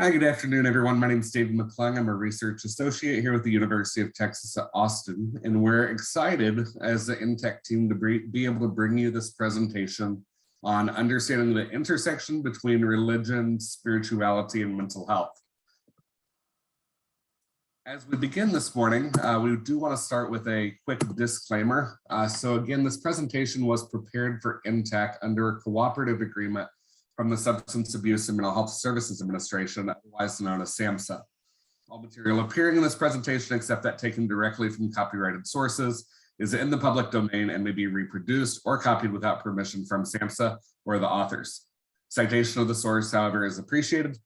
Hi, good afternoon, everyone. My name is David McClung. I'm a research associate here with the University of Texas at Austin, and we're excited as the InTech team to be able to bring you this presentation on understanding the intersection between religion, spirituality, and mental health. As we begin this morning, we do want to start with a quick disclaimer. So again, this presentation was prepared for InTech under a cooperative agreement from the Substance Abuse and Mental Health Services Administration, otherwise known as SAMHSA. All material appearing in this presentation, except that taken directly from copyrighted sources, is in the public domain and may be reproduced or copied without permission from SAMHSA or the authors. Citation of the source, however, is appreciated.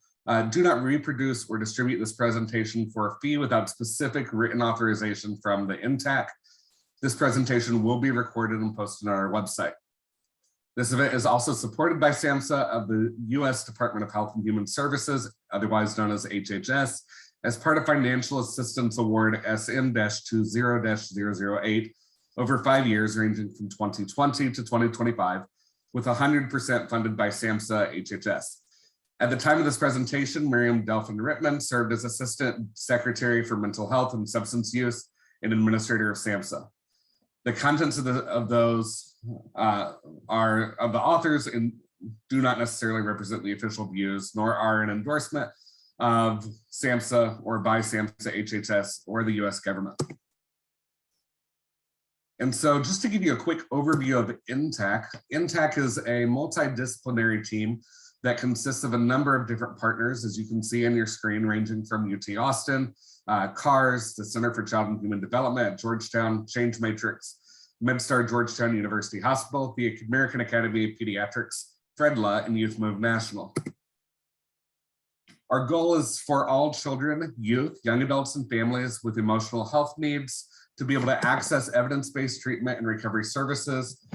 Do not reproduce or distribute this presentation for a fee without specific written authorization from the InTech. This presentation will be recorded and posted on our website. This event is also supported by SAMHSA of the U.S. Department of Health and Human Services, otherwise known as HHS, as part of Financial Assistance Award SM-20-008 over 5 years ranging from 2020 to 2025, with 100% funded by SAMHSA HHS. At the time of this presentation, Miriam Delphin-Rittman served as Assistant Secretary for Mental Health and Substance Use and Administrator of SAMHSA. The contents of those are of the authors and do not necessarily represent the official views, nor are an endorsement of SAMHSA or by SAMHSA HHS or the US government. And so just to give you a quick overview of InTech, InTech is a multidisciplinary team that consists of a number of different partners, as you can see on your screen, ranging from UT Austin, CARS, the Center for Child and Human Development at Georgetown, Change Matrix, MedStar Georgetown University Hospital, the American Academy of Pediatrics, FREDLA, and Youth Move National. Our goal is for all children, youth, young adults, and families with emotional health needs to be able to access evidence-based treatment and recovery services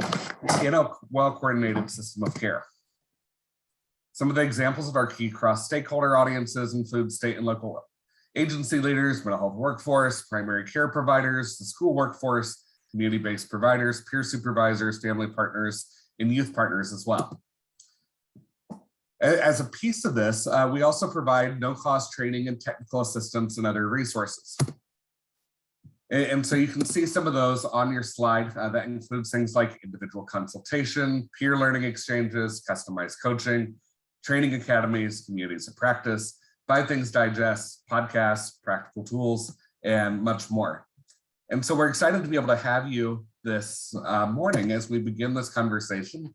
in a well-coordinated system of care. Some of the examples of our key cross-stakeholder audiences include state and local agency leaders, mental health workforce, primary care providers, the school workforce, community-based providers, peer supervisors, family partners, and youth partners as well. As a piece of this, we also provide no-cost training and technical assistance and other resources. And so you can see some of those on your slide. That includes things like individual consultation, peer learning exchanges, customized coaching, training academies, communities of practice, 5 Things Digest, podcasts, practical tools, and much more. And so we're excited to be able to have you this morning as we begin this conversation.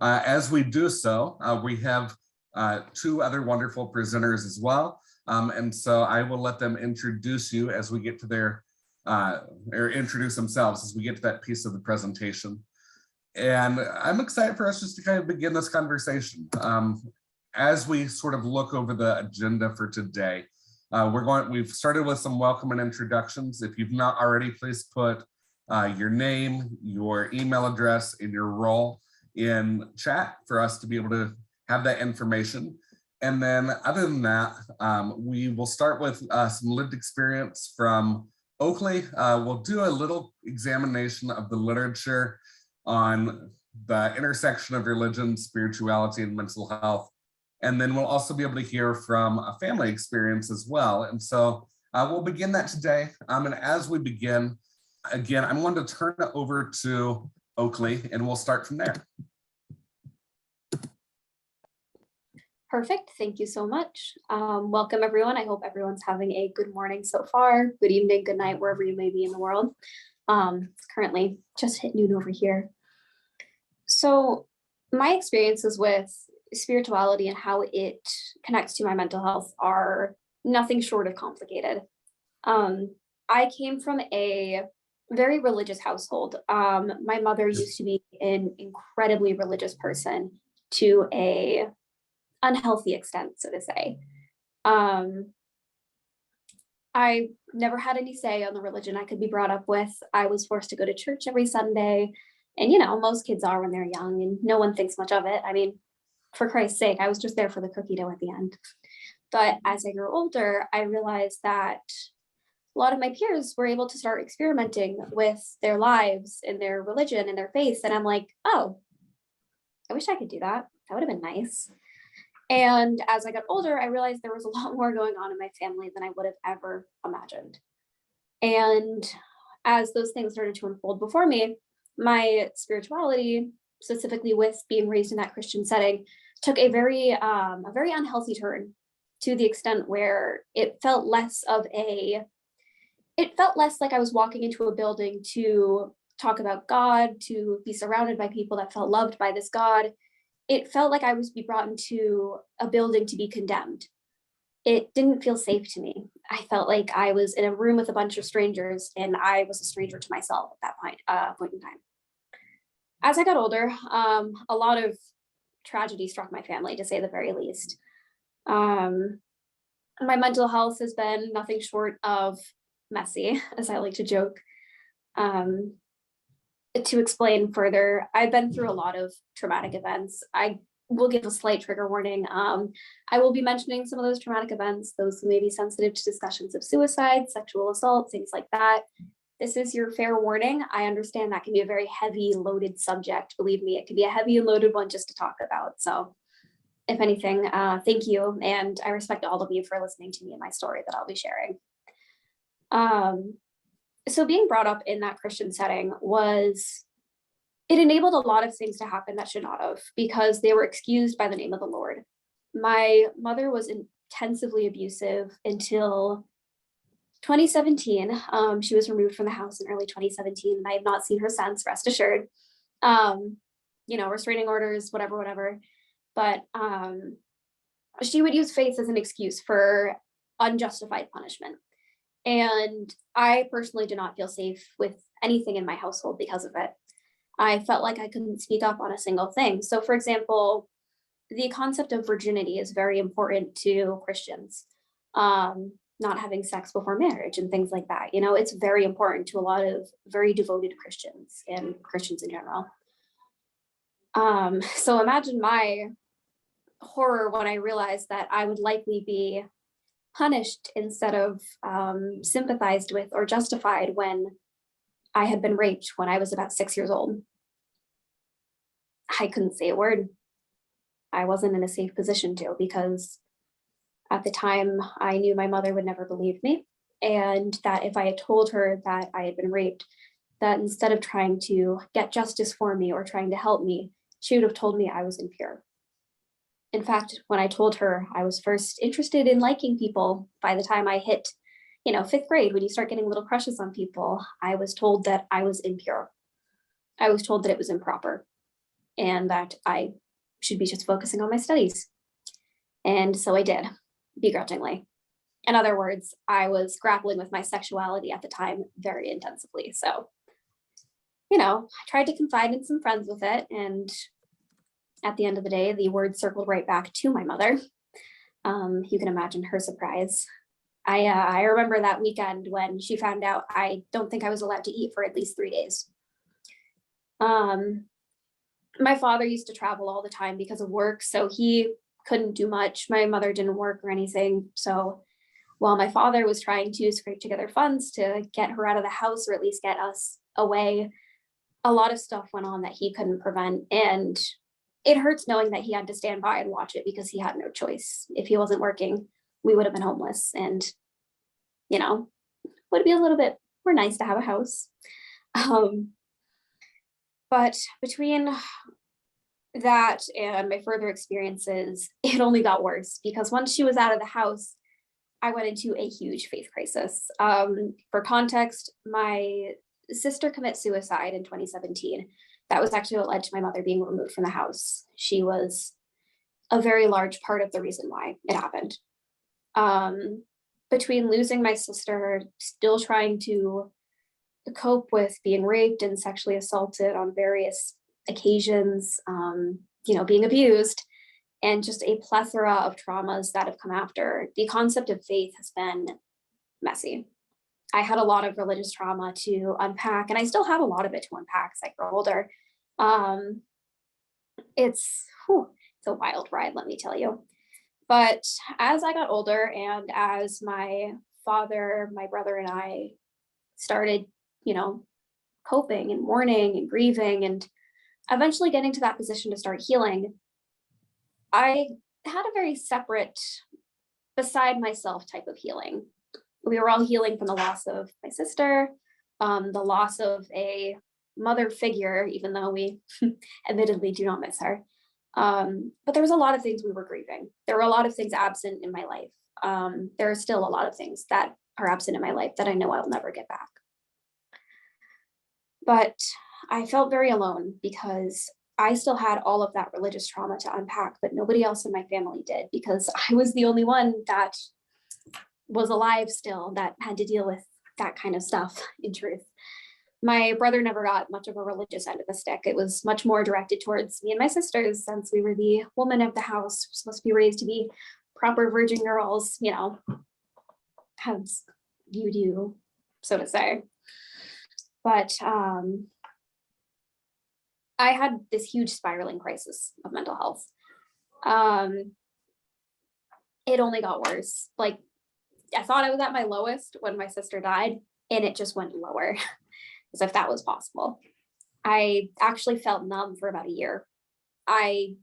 As we do so, we have 2 other wonderful presenters as well. And so I will let them introduce you as we get to their, or introduce themselves as we get to that piece of the presentation. And I'm excited for us just to kind of begin this conversation. As we sort of look over the agenda for today, we've started with some welcome and introductions. If you've not already, please put your name, your email address, and your role in chat for us to be able to have that information. And then other than that, we will start with some lived experience from Oakley. We'll do a little examination of the literature on the intersection of religion, spirituality, and mental health. And then we'll also be able to hear from a family experience as well. And so we'll begin that today. And as we begin, again, I'm going to turn it over to Oakley and we'll start from there. Perfect. Thank you so much. Welcome, everyone. I hope everyone's having a good morning so far. Good evening, good night, wherever you may be in the world. It's currently just hit noon over here. So my experiences with spirituality and how it connects to my mental health are nothing short of complicated. I came from a very religious household. My mother used to be an incredibly religious person to a unhealthy extent, so to say. I never had any say on the religion I could be brought up with. I was forced to go to church every Sunday. And, you know, most kids are when they're young and no one thinks much of it. I mean, for Christ's sake, I was just there for the cookie dough at the end. But as I grew older, I realized that a lot of my peers were able to start experimenting with their lives and their religion and their faith. And I'm like, oh, I wish I could do that. That would have been nice. And as I got older, I realized there was a lot more going on in my family than I would have ever imagined. And as those things started to unfold before me, my spirituality, specifically with being raised in that Christian setting, took a very unhealthy turn, to the extent where it felt less like I was walking into a building to talk about God, to be surrounded by people that felt loved by this God. It felt like I was being brought into a building to be condemned. It didn't feel safe to me. I felt like I was in a room with a bunch of strangers, and I was a stranger to myself at that point in time. As I got older, a lot of tragedy struck my family, to say the very least. Um, my mental health has been nothing short of messy, as I like to joke. Um, to explain further, I've been through a lot of traumatic events. I will give a slight trigger warning. I will be mentioning some of those traumatic events, those who may be sensitive to discussions of suicide, sexual assault, things like that. This is your fair warning. I understand that can be a very heavy, loaded subject. Believe me, it can be a heavy and loaded one just to talk about. So if anything, thank you. And I respect all of you for listening to me and my story that I'll be sharing. So being brought up in that Christian setting it enabled a lot of things to happen that should not have, because they were excused by the name of the Lord. My mother was intensively abusive until 2017. She was removed from the house in early 2017, and I have not seen her since, rest assured. Restraining orders, whatever. But she would use faith as an excuse for unjustified punishment. And I personally do not feel safe with anything in my household because of it. I felt like I couldn't speak up on a single thing. So, for example, the concept of virginity is very important to Christians. Not having sex before marriage and things like that. It's very important to a lot of very devoted Christians and Christians in general. So imagine my horror when I realized that I would likely be punished instead of sympathized with or justified when I had been raped when I was about 6 years old. I couldn't say a word. I wasn't in a safe position to, because at the time I knew my mother would never believe me, and that if I had told her that I had been raped, that instead of trying to get justice for me or trying to help me, she would have told me I was impure. In fact, when I told her I was first interested in liking people, by the time I hit, 5th grade, when you start getting little crushes on people, I was told that I was impure. I was told that it was improper and that I should be just focusing on my studies. And so I did, begrudgingly. In other words, I was grappling with my sexuality at the time very intensively. So, I tried to confide in some friends with it, and at the end of the day, the word circled right back to my mother. You can imagine her surprise. I remember that weekend when she found out. I don't think I was allowed to eat for at least 3 days. My father used to travel all the time because of work, so he couldn't do much. My mother didn't work or anything. So while my father was trying to scrape together funds to get her out of the house, or at least get us away, a lot of stuff went on that he couldn't prevent. And it hurts knowing that he had to stand by and watch it because he had no choice. If he wasn't working, we would have been homeless, and, would be a little bit more nice to have a house. But between that and my further experiences, it only got worse, because once she was out of the house, I went into a huge faith crisis. For context, my sister committed suicide in 2017. That was actually what led to my mother being removed from the house. She was a very large part of the reason why it happened. Between losing my sister, still trying to cope with being raped and sexually assaulted on various occasions, being abused, and just a plethora of traumas that have come after, the concept of faith has been messy. I had a lot of religious trauma to unpack, and I still have a lot of it to unpack as I grow older. It's a wild ride, let me tell you. But as I got older, and as my father, my brother, and I started, coping and mourning and grieving, and eventually getting to that position to start healing, I had a very separate, beside myself type of healing. We were all healing from the loss of my sister, the loss of a mother figure, even though we admittedly do not miss her. But there was a lot of things we were grieving. There were a lot of things absent in my life. There are still a lot of things that are absent in my life that I know I'll never get back. But I felt very alone because I still had all of that religious trauma to unpack, but nobody else in my family did, because I was the only one that was alive still that had to deal with that kind of stuff, in truth. My brother never got much of a religious end of the stick. It was much more directed towards me and my sisters, since we were the woman of the house, supposed to be raised to be proper virgin girls, you know, as you do, so to say. But I had this huge spiraling crisis of mental health. It only got worse. Like, I thought I was at my lowest when my sister died, and it just went lower, as if that was possible. I actually felt numb for about a year. I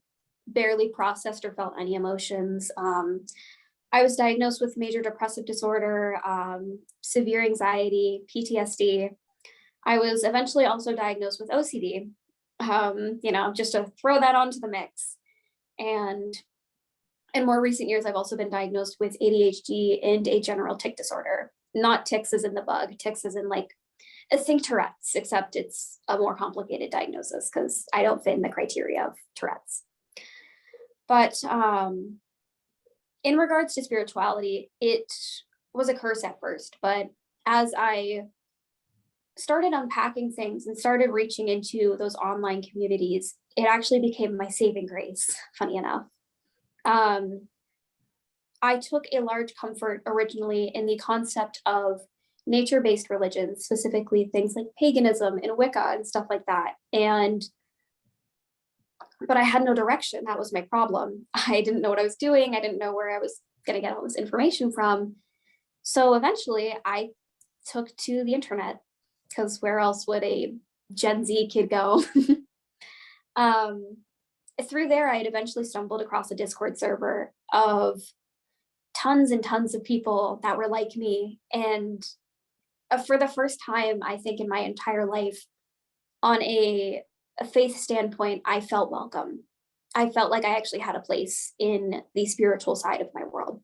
barely processed or felt any emotions. I was diagnosed with major depressive disorder, severe anxiety, PTSD. I was eventually also diagnosed with OCD, you know, just to throw that onto the mix. And in more recent years, I've also been diagnosed with ADHD and a general tic disorder. Not tics as in the bug, tics as in like, I think Tourette's, except it's a more complicated diagnosis because I don't fit in the criteria of Tourette's. But in regards to spirituality, it was a curse at first, but as I started unpacking things and started reaching into those online communities, it actually became my saving grace, funny enough. I took a large comfort originally in the concept of nature-based religions, specifically things like paganism and Wicca and stuff like that. But I had no direction. That was my problem. I didn't know what I was doing. I didn't know where I was going to get all this information from. So eventually I took to the internet, because where else would a Gen Z kid go? Through there, I had eventually stumbled across a Discord server of tons and tons of people that were like me. And for the first time, I think in my entire life, on a faith standpoint, I felt welcome. I felt like I actually had a place in the spiritual side of my world.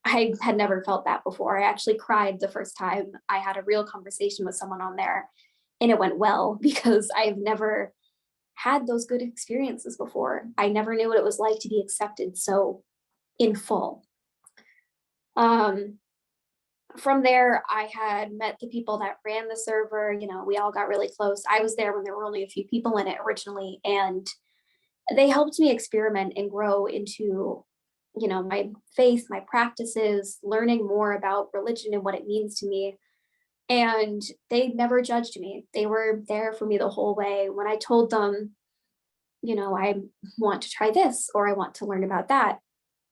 I had never felt that before. I actually cried the first time I had a real conversation with someone on there, and it went well, because I've never had those good experiences before. I never knew what it was like to be accepted so in full. From there, I had met the people that ran the server. You know, we all got really close. I was there when there were only a few people in it originally, and they helped me experiment and grow into, you know, my faith, my practices, learning more about religion and what it means to me. And they never judged me. They were there for me the whole way. When I told them, you know, I want to try this, or I want to learn about that,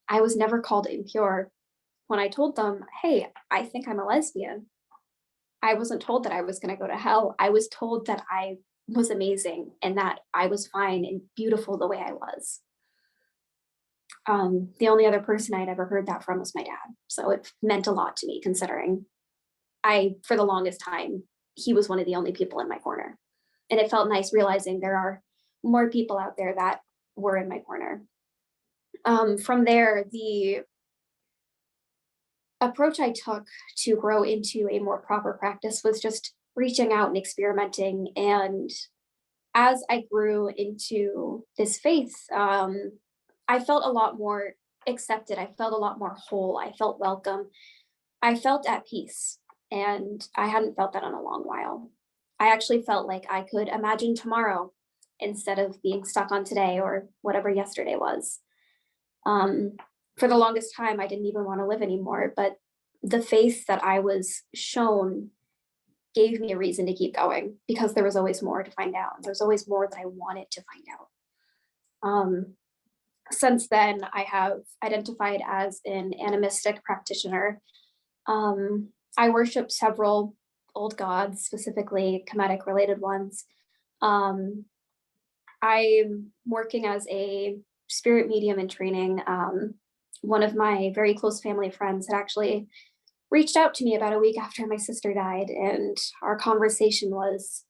I was never called impure. When I told them, hey, I think I'm a lesbian, I wasn't told that I was going to go to hell. I was told that I was amazing and that I was fine and beautiful the way I was. The only other person I'd ever heard that from was my dad. So it meant a lot to me, considering for the longest time, he was one of the only people in my corner. And it felt nice realizing there are more people out there that were in my corner. From there, the approach I took to grow into a more proper practice was just reaching out and experimenting. And as I grew into this faith, I felt a lot more accepted. I felt a lot more whole. I felt welcome. I felt at peace. And I hadn't felt that in a long while. I actually felt like I could imagine tomorrow instead of being stuck on today or whatever yesterday was. For the longest time, I didn't even want to live anymore, but the faith that I was shown gave me a reason to keep going, because there was always more to find out. There was always more that I wanted to find out. Since then, I have identified as an animistic practitioner. I worship several old gods, specifically Kemetic related ones. I'm working as a spirit medium in training. One of my very close family friends had actually reached out to me about a week after my sister died, and our conversation was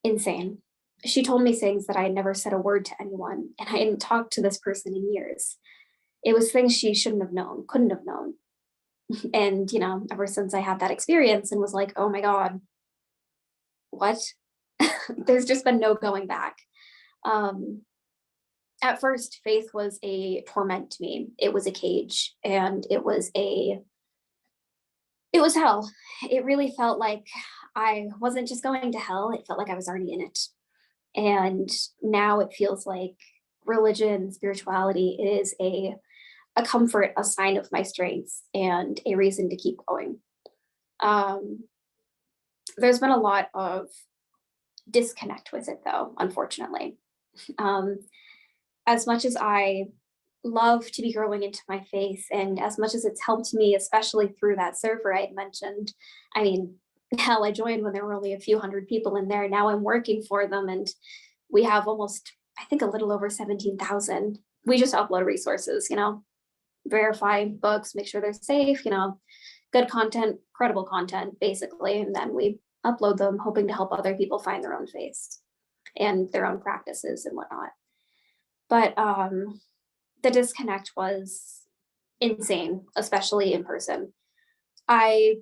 insane. She told me things that I had never said a word to anyone, and I hadn't talked to this person in years. It was things she shouldn't have known, couldn't have known. And, ever since I had that experience and was like, oh my God, what? There's just been no going back. At first, faith was a torment to me. It was a cage, and it was hell. It really felt like I wasn't just going to hell. It felt like I was already in it. And now it feels like religion, spirituality is a comfort, a sign of my strengths, and a reason to keep going. There's been a lot of disconnect with it, though, unfortunately. As much as I love to be growing into my faith, and as much as it's helped me, especially through that server I had mentioned, I mean, hell, I joined when there were only a few hundred people in there. Now I'm working for them, and we have almost, I think, a little over 17,000. We just upload resources, verify books, make sure they're safe, good content, credible content, basically. And then we upload them, hoping to help other people find their own faith and their own practices and whatnot. But the disconnect was insane, especially in person. I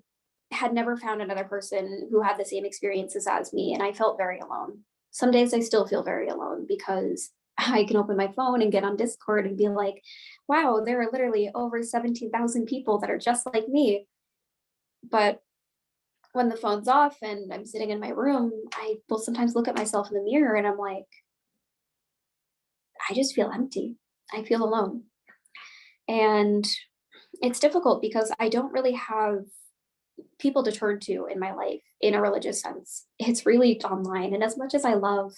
had never found another person who had the same experiences as me, and I felt very alone. Some days I still feel very alone because I can open my phone and get on Discord and be like, wow, there are literally over 17,000 people that are just like me. But when the phone's off and I'm sitting in my room, I will sometimes look at myself in the mirror and I'm like, I just feel empty. I feel alone. And it's difficult because I don't really have people to turn to in my life in a religious sense. It's really online. And as much as I love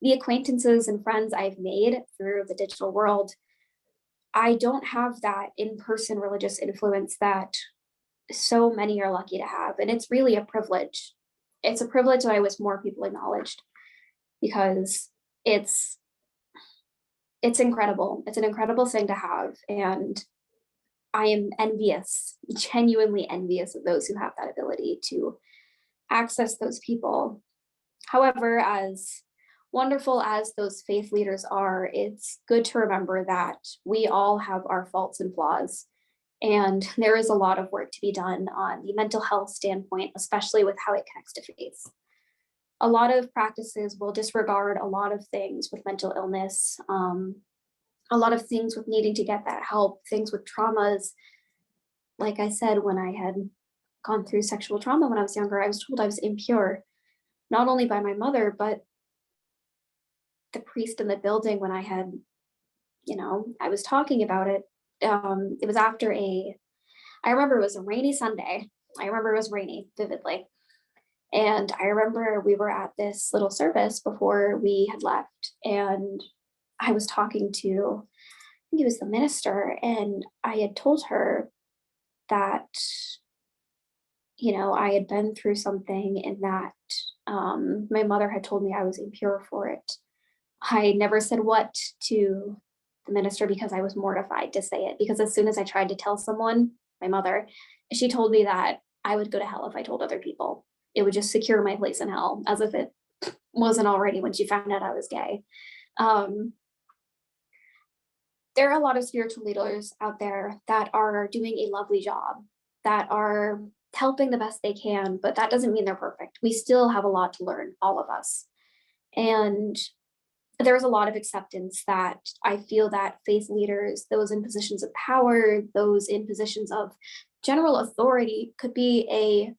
the acquaintances and friends I've made through the digital world, I don't have that in-person religious influence that so many are lucky to have. And it's really a privilege. It's a privilege that I wish more people acknowledged, because it's incredible. It's an incredible thing to have. And I am envious, genuinely envious of those who have that ability to access those people. However, as wonderful as those faith leaders are, it's good to remember that we all have our faults and flaws. And there is a lot of work to be done on the mental health standpoint, especially with how it connects to faith. A lot of practices will disregard a lot of things with mental illness, a lot of things with needing to get that help, things with traumas. Like I said, when I had gone through sexual trauma when I was younger, I was told I was impure, not only by my mother, but the priest in the building when I had, I was talking about it. It was after I remember it was a rainy Sunday. I remember it was rainy vividly. And I remember we were at this little service before we had left, and I was talking to, I think it was the minister, and I had told her that, I had been through something, and that my mother had told me I was impure for it. I never said what to the minister because I was mortified to say it, because as soon as I tried to tell someone, my mother, she told me that I would go to hell if I told other people. It would just secure my place in hell, as if it wasn't already when she found out I was gay. There are a lot of spiritual leaders out there that are doing a lovely job, that are helping the best they can, but that doesn't mean they're perfect. We still have a lot to learn, all of us. And there's a lot of acceptance that I feel that faith leaders, those in positions of power, those in positions of general authority, could be a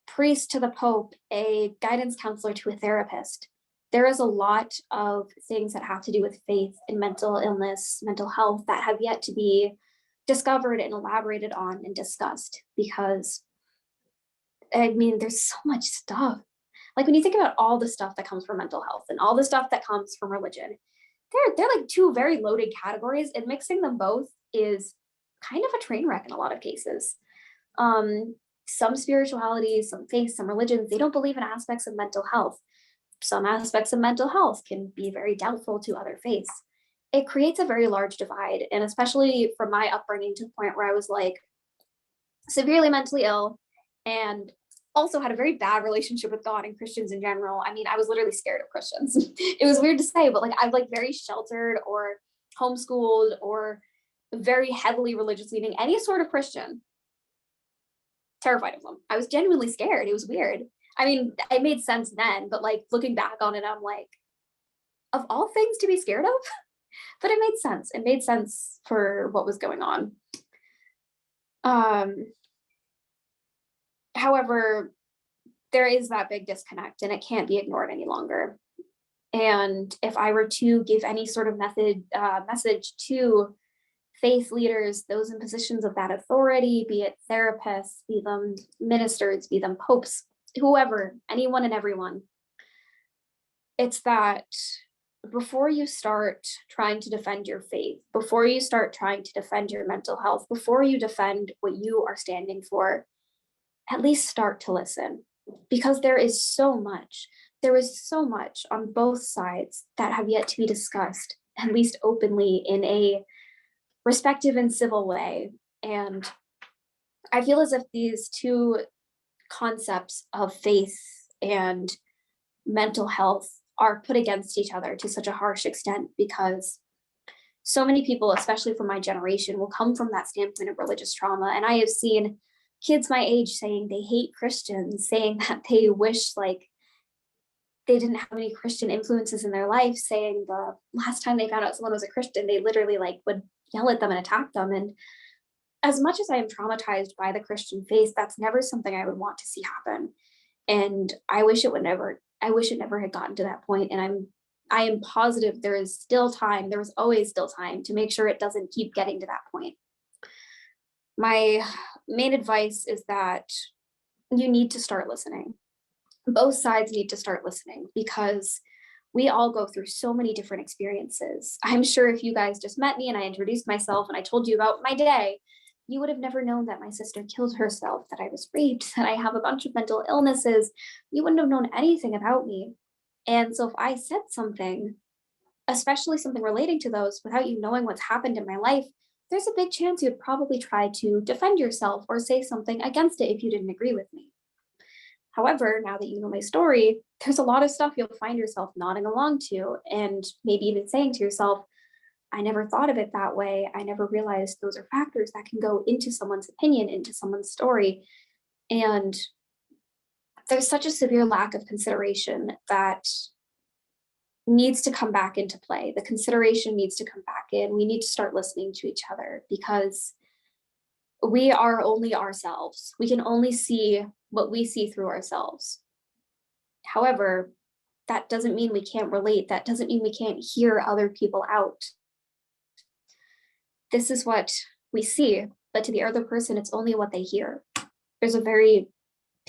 priest to the Pope, a guidance counselor to a therapist. There is a lot of things that have to do with faith and mental illness, mental health, that have yet to be discovered and elaborated on and discussed, because there's so much stuff. Like when you think about all the stuff that comes from mental health and all the stuff that comes from religion, they're like two very loaded categories, and mixing them both is kind of a train wreck in a lot of cases. Some spirituality, some faith, some religions, they don't believe in aspects of mental health. Some aspects of mental health can be very doubtful to other faiths. it creates a very large divide. And especially from my upbringing to the point where I was like severely mentally ill and also had a very bad relationship with God and Christians in general. I mean, I was literally scared of Christians. It was weird to say, but like I'm like very sheltered or homeschooled or very heavily religious leaning, any sort of Christian, terrified of them. I was genuinely scared. It was weird. I mean, it made sense then, but like looking back on it, I'm like, of all things to be scared of, but it made sense. It made sense for what was going on. However, there is that big disconnect and it can't be ignored any longer. And if I were to give any sort of message to faith leaders, those in positions of that authority, be it therapists, be them ministers, be them popes, whoever, anyone and everyone, it's that before you start trying to defend your faith, before you start trying to defend your mental health, before you defend what you are standing for, at least start to listen, because there is so much on both sides that have yet to be discussed, at least openly in a respectful and civil way. And I feel as if these two concepts of faith and mental health are put against each other to such a harsh extent, because so many people, especially from my generation, will come from that standpoint of religious trauma. And I have seen kids my age saying they hate Christians, saying that they wish like they didn't have any Christian influences in their life, saying the last time they found out someone was a Christian, they literally like would yell at them and attack them. And as much as I am traumatized by the Christian faith, that's never something I would want to see happen. And I wish it never had gotten to that point. And I am positive there is still time, there was always still time to make sure it doesn't keep getting to that point. My main advice is that you need to start listening. Both sides need to start listening, because we all go through so many different experiences. I'm sure if you guys just met me and I introduced myself and I told you about my day, you would have never known that my sister killed herself, that I was raped, that I have a bunch of mental illnesses. You wouldn't have known anything about me. And so if I said something, especially something relating to those, without you knowing what's happened in my life, there's a big chance you'd probably try to defend yourself or say something against it if you didn't agree with me. However, now that you know my story, there's a lot of stuff you'll find yourself nodding along to, and maybe even saying to yourself, I never thought of it that way. I never realized those are factors that can go into someone's opinion, into someone's story. And there's such a severe lack of consideration that needs to come back into play. The consideration needs to come back in. We need to start listening to each other, because we are only ourselves. We can only see what we see through ourselves. However, that doesn't mean we can't relate. That doesn't mean we can't hear other people out. This is what we see, but to the other person, it's only what they hear. There's a very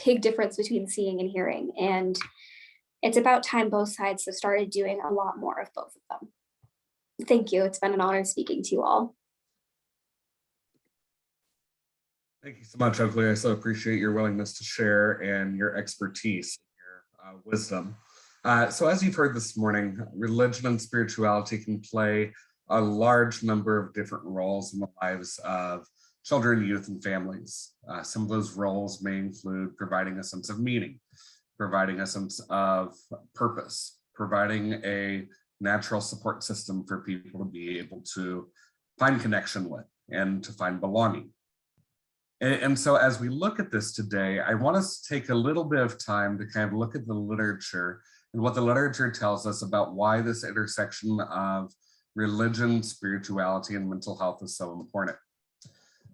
big difference between seeing and hearing, and it's about time both sides have started doing a lot more of both of them. Thank you. It's been an honor speaking to you all. Thank you so much, Oakley. I so appreciate your willingness to share and your expertise, and your wisdom. So as you've heard this morning, religion and spirituality can play a large number of different roles in the lives of children, youth, and families. Some of those roles may include providing a sense of meaning, providing a sense of purpose, providing a natural support system for people to be able to find connection with and to find belonging. And so as we look at this today, I want us to take a little bit of time to kind of look at the literature and what the literature tells us about why this intersection of religion, spirituality, and mental health is so important.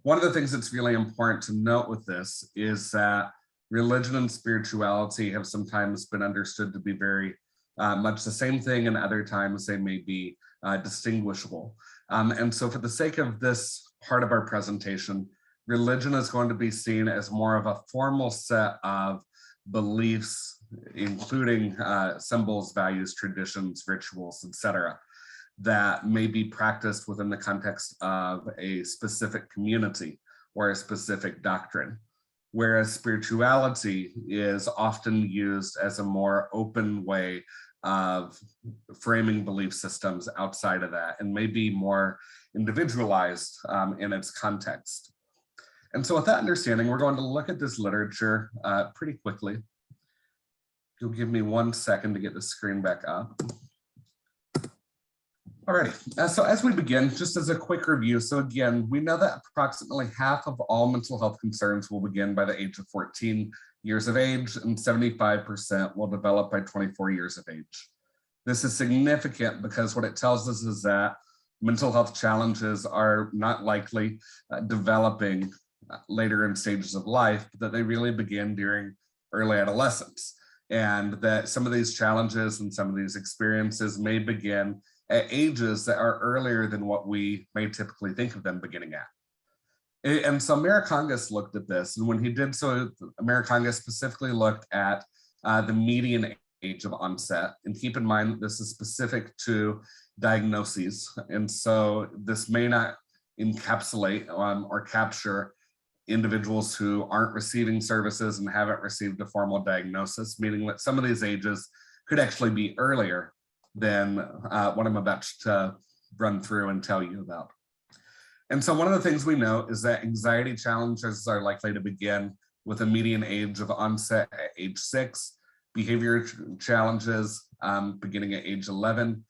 One of the things that's really important to note with this is that religion and spirituality have sometimes been understood to be very much the same thing, and other times they may be distinguishable. And so for the sake of this part of our presentation, religion is going to be seen as more of a formal set of beliefs, including symbols, values, traditions, rituals, etc., that may be practiced within the context of a specific community or a specific doctrine. Whereas spirituality is often used as a more open way of framing belief systems outside of that and may be more individualized in its context. And so with that understanding, we're going to look at this literature pretty quickly. You'll give me 1 second to get the screen back up. Alrighty, so as we begin, just as a quick review, so again, we know that approximately half of all mental health concerns will begin by the age of 14 years of age, and 75% will develop by 24 years of age. This is significant because what it tells us is that mental health challenges are not likely developing later in stages of life, but that they really begin during early adolescence, and that some of these challenges and some of these experiences may begin at ages that are earlier than what we may typically think of them beginning at. And so Americangus looked at this, and when he did so, Americangus specifically looked at the median age of onset. And keep in mind that this is specific to diagnoses. And so this may not encapsulate or capture individuals who aren't receiving services and haven't received a formal diagnosis, meaning that some of these ages could actually be earlier than what I'm about to run through and tell you about. And so one of the things we know is that anxiety challenges are likely to begin with a median age of onset at age 6, behavior challenges beginning at age 11,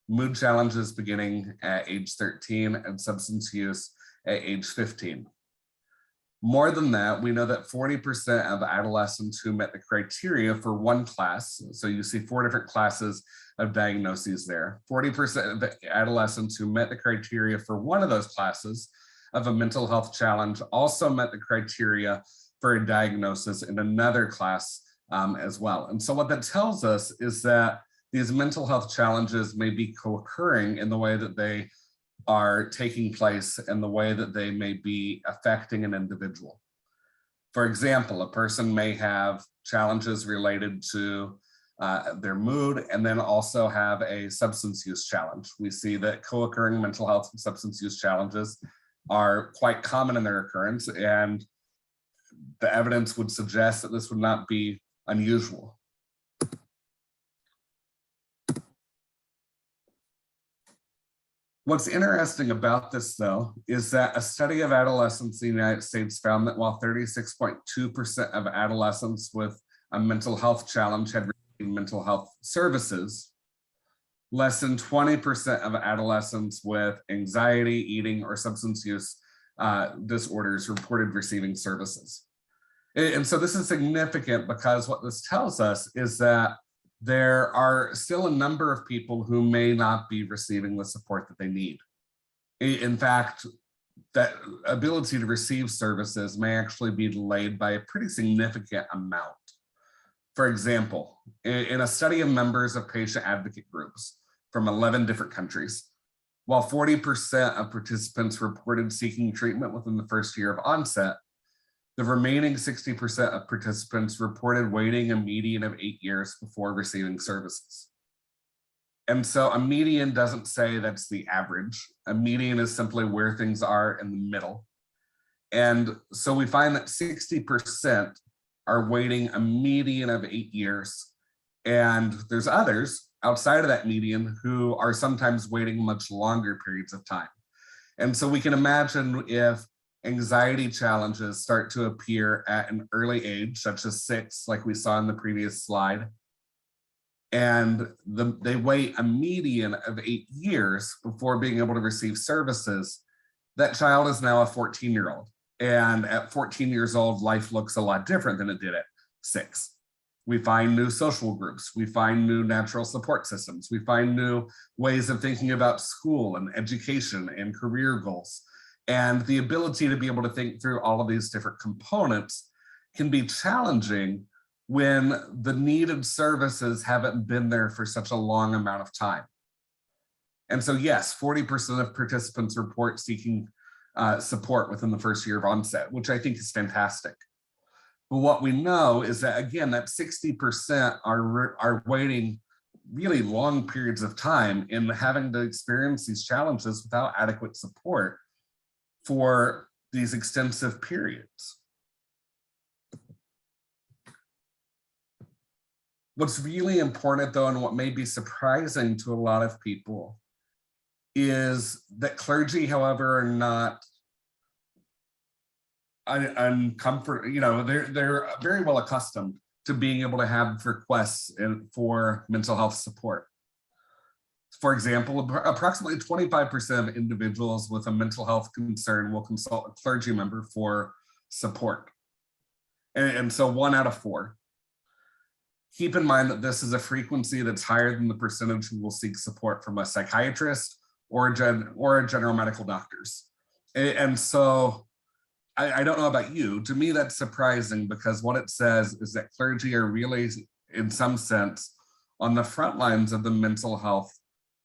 mood challenges beginning at age 13, and substance use at age 15. More than that, we know that 40% of adolescents who met the criteria for one class, so you see 4 different classes of diagnoses there, 40% of the adolescents who met the criteria for one of those classes of a mental health challenge also met the criteria for a diagnosis in another class as well. And so what that tells us is that these mental health challenges may be co-occurring in the way that they are taking place and the way that they may be affecting an individual. For example, a person may have challenges related to their mood and then also have a substance use challenge. We see that co-occurring mental health and substance use challenges are quite common in their occurrence, and the evidence would suggest that this would not be unusual. What's interesting about this, though, is that a study of adolescents in the United States found that while 36.2% of adolescents with a mental health challenge had received mental health services, less than 20% of adolescents with anxiety, eating, or substance use disorders reported receiving services. And so this is significant because what this tells us is that there are still a number of people who may not be receiving the support that they need. In fact, that ability to receive services may actually be delayed by a pretty significant amount. For example, in a study of members of patient advocate groups from 11 different countries, while 40% of participants reported seeking treatment within the first year of onset, the remaining 60% of participants reported waiting a median of 8 years before receiving services. And so a median doesn't say that's the average. A median is simply where things are in the middle. And so we find that 60% are waiting a median of 8 years. And there's others outside of that median who are sometimes waiting much longer periods of time. And so we can imagine if anxiety challenges start to appear at an early age, such as 6, like we saw in the previous slide, and they wait a median of 8 years before being able to receive services, that child is now a 14-year-old. And at 14 years old, life looks a lot different than it did at 6. We find new social groups, we find new natural support systems, we find new ways of thinking about school and education and career goals. And the ability to be able to think through all of these different components can be challenging when the needed services haven't been there for such a long amount of time. And so yes, 40% of participants report seeking support within the first year of onset, which I think is fantastic. But what we know is that, again, that 60% are waiting really long periods of time in having to experience these challenges without adequate support for these extensive periods. What's really important though, and what may be surprising to a lot of people, is that clergy, however, are not uncomfort, they're very well accustomed to being able to have requests for mental health support. For example, approximately 25% of individuals with a mental health concern will consult a clergy member for support. And so 1 out of 4. Keep in mind that this is a frequency that's higher than the percentage who will seek support from a psychiatrist or a general medical doctors. And so I don't know about you, to me that's surprising, because what it says is that clergy are really, in some sense, on the front lines of the mental health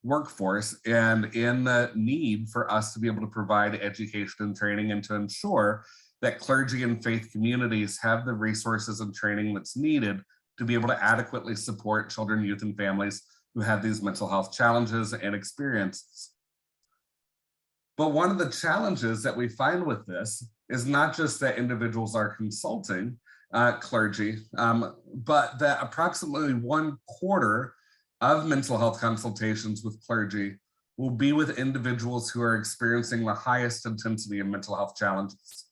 workforce, and in the need for us to be able to provide education and training and to ensure that clergy and faith communities have the resources and training that's needed to be able to adequately support children, youth, and families who have these mental health challenges and experiences. But one of the challenges that we find with this is not just that individuals are consulting clergy, but that approximately 1/4 of mental health consultations with clergy will be with individuals who are experiencing the highest intensity of mental health challenges.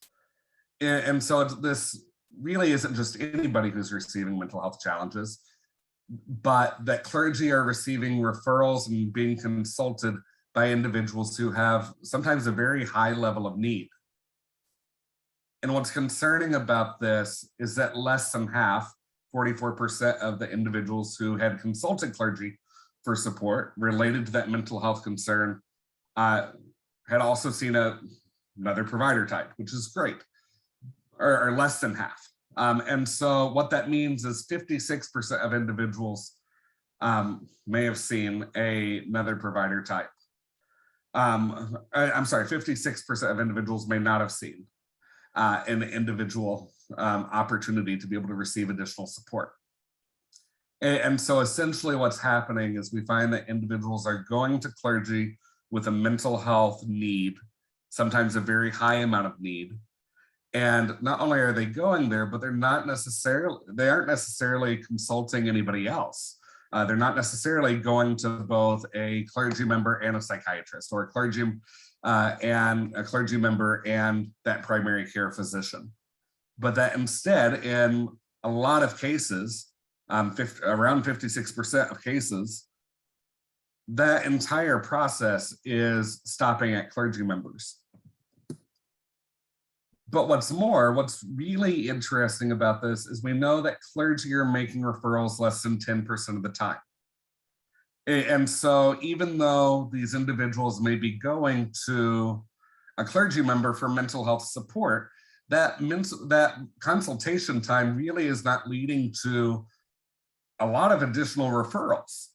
And so this really isn't just anybody who's receiving mental health challenges, but that clergy are receiving referrals and being consulted by individuals who have sometimes a very high level of need. And what's concerning about this is that less than half, 44% of the individuals who had consulted clergy for support related to that mental health concern had also seen another provider type, which is great, or less than half. And so what that means is 56% of individuals may have seen another provider type. I'm sorry, 56% of individuals may not have seen an individual opportunity to be able to receive additional support. And so essentially what's happening is we find that individuals are going to clergy with a mental health need, sometimes a very high amount of need. And not only are they going there, but they aren't necessarily consulting anybody else. They're not necessarily going to both a clergy member and a psychiatrist, or a clergy member and that primary care physician. But that instead, in a lot of cases, around 56% of cases, that entire process is stopping at clergy members. But what's really interesting about this is we know that clergy are making referrals less than 10% of the time. And so even though these individuals may be going to a clergy member for mental health support, that consultation time really is not leading to a lot of additional referrals.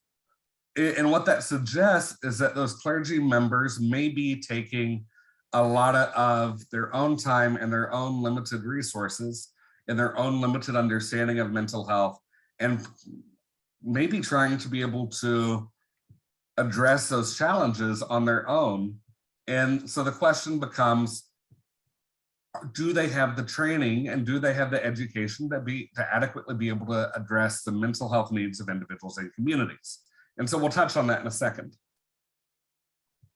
And what that suggests is that those clergy members may be taking a lot of their own time and their own limited resources and their own limited understanding of mental health, and maybe trying to be able to address those challenges on their own. And so the question becomes, do they have the training and do they have the education to adequately be able to address the mental health needs of individuals and communities? And so we'll touch on that in a second.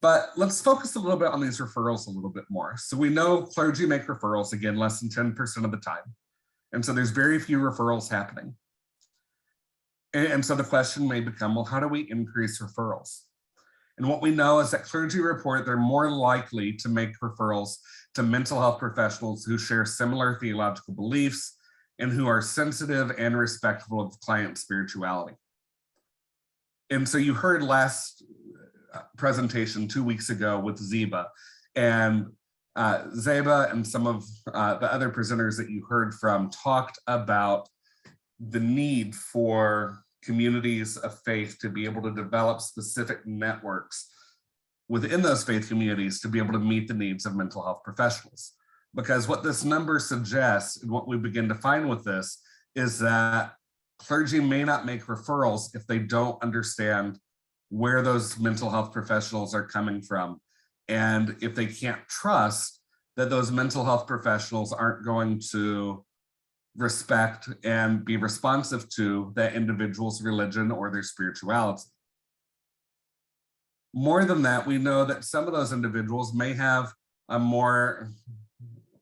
But let's focus a little bit on these referrals a little bit more. So we know clergy make referrals, again, less than 10% of the time. And so there's very few referrals happening. And so the question may become, well, how do we increase referrals? And what we know is that clergy report they're more likely to make referrals to mental health professionals who share similar theological beliefs and who are sensitive and respectful of client spirituality. And so you heard last presentation 2 weeks ago with Zeba, and Zeba and some of the other presenters that you heard from talked about the need for communities of faith to be able to develop specific networks within those faith communities to be able to meet the needs of mental health professionals. Because what this number suggests, and what we begin to find with this, is that clergy may not make referrals if they don't understand where those mental health professionals are coming from. And if they can't trust that those mental health professionals aren't going to respect, and be responsive to that individual's religion or their spirituality. More than that, we know that some of those individuals may have a more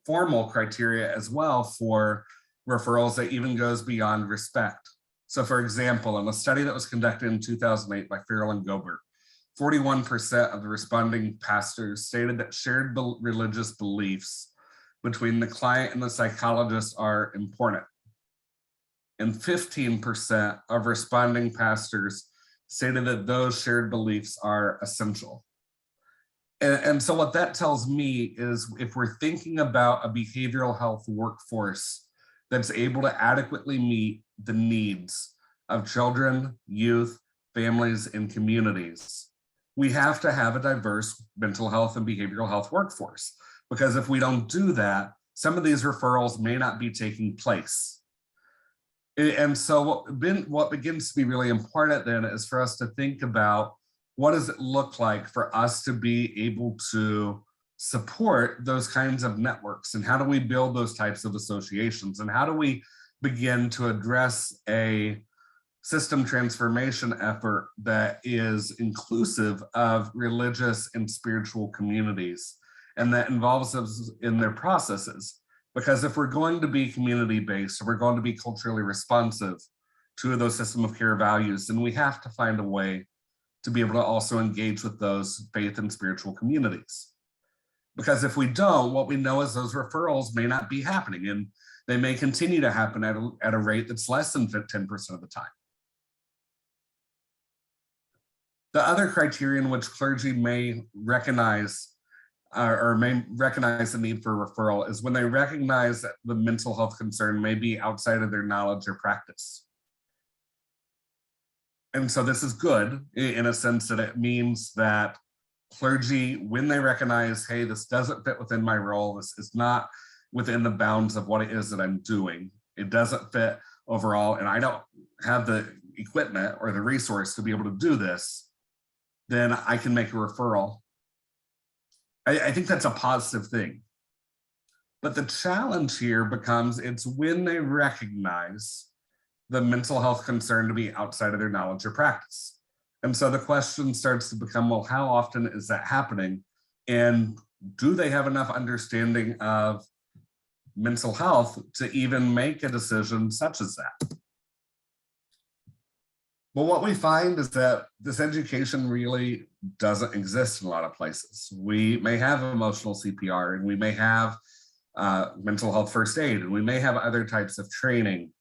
formal criteria as well for referrals that even goes beyond respect. So for example, in a study that was conducted in 2008 by Farrell and Gobert, 41% of the responding pastors stated that shared religious beliefs between the client and the psychologist are important. And 15% of responding pastors stated that those shared beliefs are essential. And so what that tells me is if we're thinking about a behavioral health workforce that's able to adequately meet the needs of children, youth, families, and communities, we have to have a diverse mental health and behavioral health workforce. Because if we don't do that, some of these referrals may not be taking place. And so what begins to be really important then is for us to think about what does it look like for us to be able to support those kinds of networks, and how do we build those types of associations, and how do we begin to address a system transformation effort that is inclusive of religious and spiritual communities and that involves us in their processes. Because if we're going to be community-based, if we're going to be culturally responsive to those system of care values, then we have to find a way to be able to also engage with those faith and spiritual communities. Because if we don't, what we know is those referrals may not be happening, and they may continue to happen at a rate that's less than 10% of the time. The other criterion in which clergy may recognize the need for referral is when they recognize that the mental health concern may be outside of their knowledge or practice. And so this is good in a sense that it means that clergy, when they recognize, hey, this doesn't fit within my role, this is not within the bounds of what it is that I'm doing, it doesn't fit overall, and I don't have the equipment or the resource to be able to do this, then I can make a referral. I think that's a positive thing. But the challenge here becomes it's when they recognize the mental health concern to be outside of their knowledge or practice. And so the question starts to become, well, how often is that happening? And do they have enough understanding of mental health to even make a decision such as that? Well, what we find is that this education really doesn't exist in a lot of places. We may have emotional CPR, and we may have mental health first aid, and we may have other types of training,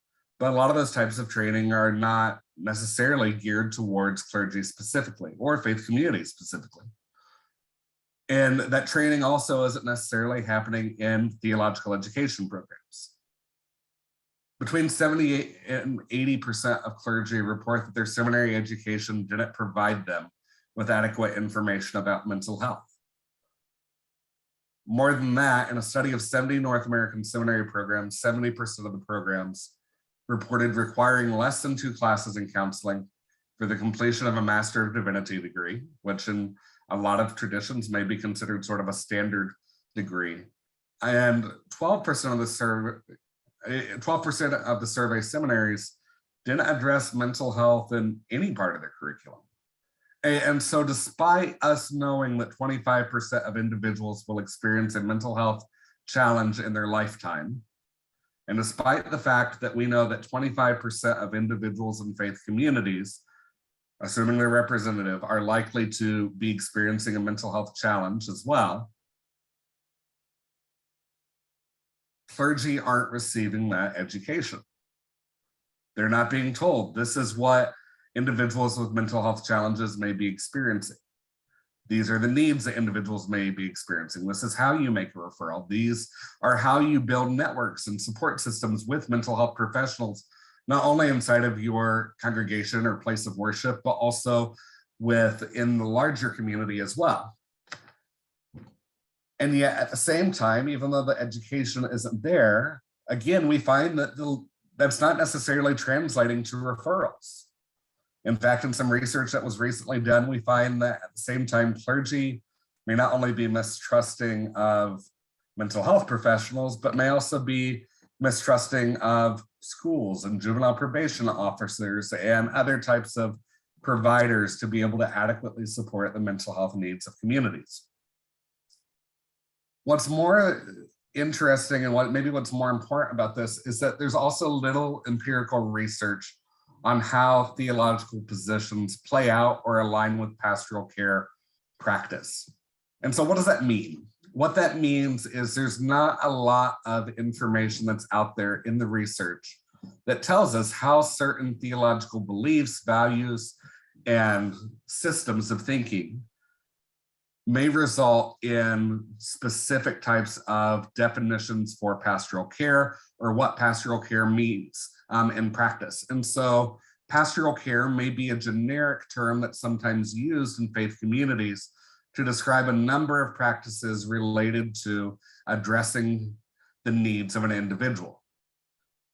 but a lot of those types of training are not necessarily geared towards clergy specifically or faith communities specifically. And that training also isn't necessarily happening in theological education programs. Between 78 and 80% of clergy report that their seminary education didn't provide them with adequate information about mental health. More than that, in a study of 70 North American seminary programs, 70% of the programs reported requiring less than 2 classes in counseling for the completion of a Master of Divinity degree, which in a lot of traditions may be considered sort of a standard degree. And 12% of the survey seminaries didn't address mental health in any part of their curriculum. And so despite us knowing that 25% of individuals will experience a mental health challenge in their lifetime, and despite the fact that we know that 25% of individuals in faith communities, assuming they're representative, are likely to be experiencing a mental health challenge as well, clergy aren't receiving that education. They're not being told this is what individuals with mental health challenges may be experiencing. These are the needs that individuals may be experiencing. This is how you make a referral. These are how you build networks and support systems with mental health professionals, not only inside of your congregation or place of worship, but also within the larger community as well. And yet at the same time, even though the education isn't there, again, we find that that's not necessarily translating to referrals. In fact, in some research that was recently done, we find that at the same time, clergy may not only be mistrusting of mental health professionals, but may also be mistrusting of schools and juvenile probation officers and other types of providers to be able to adequately support the mental health needs of communities. What's more interesting and what's more important about this is that there's also little empirical research on how theological positions play out or align with pastoral care practice. And so what does that mean? What that means is there's not a lot of information that's out there in the research that tells us how certain theological beliefs, values, and systems of thinking may result in specific types of definitions for pastoral care or what pastoral care means in practice. And so pastoral care may be a generic term that's sometimes used in faith communities to describe a number of practices related to addressing the needs of an individual.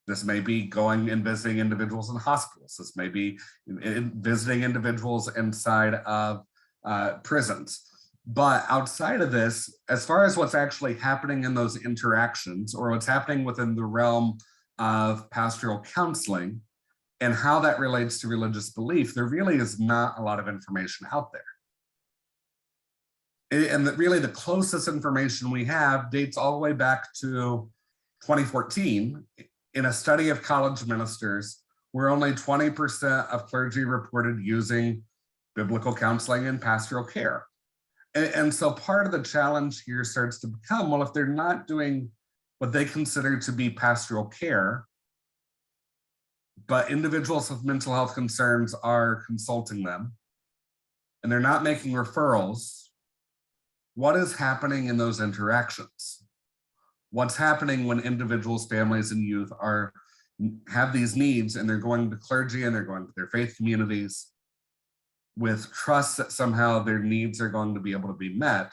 This may be going and visiting individuals in hospitals. This may be visiting individuals inside of prisons. But outside of this, as far as what's actually happening in those interactions or what's happening within the realm of pastoral counseling and how that relates to religious belief, there really is not a lot of information out there. And that really the closest information we have dates all the way back to 2014 in a study of college ministers where only 20% of clergy reported using biblical counseling and pastoral care. And so part of the challenge here starts to become, well, if they're not doing what they consider to be pastoral care, but individuals with mental health concerns are consulting them, and they're not making referrals, what is happening in those interactions? What's happening when individuals, families, and youth have these needs and they're going to clergy and they're going to their faith communities with trust that somehow their needs are going to be able to be met.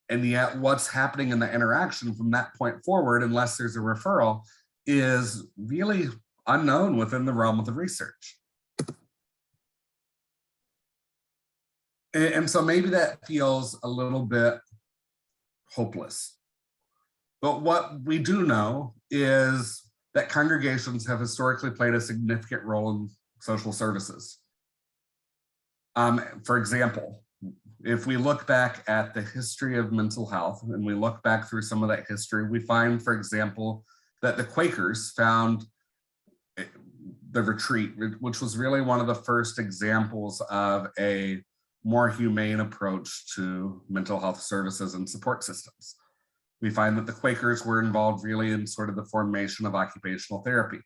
And yet what's happening in the interaction from that point forward, unless there's a referral, is really unknown within the realm of the research. And so maybe that feels a little bit hopeless. But what we do know is that congregations have historically played a significant role in social services. For example, if we look back at the history of mental health and we look back through some of that history, we find, for example, that the Quakers found the retreat, which was really one of the first examples of a more humane approach to mental health services and support systems. We find that the Quakers were involved really in sort of the formation of occupational therapy.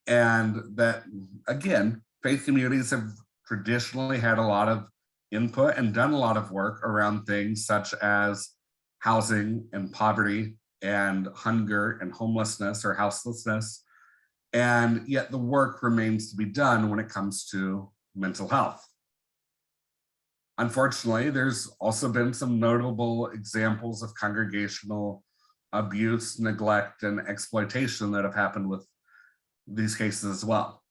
And that, again, faith communities have traditionally had a lot of input and done a lot of work around things such as housing and poverty and hunger and homelessness or houselessness. And yet the work remains to be done when it comes to mental health. Unfortunately, there's also been some notable examples of congregational abuse, neglect, and exploitation that have happened with these cases as well.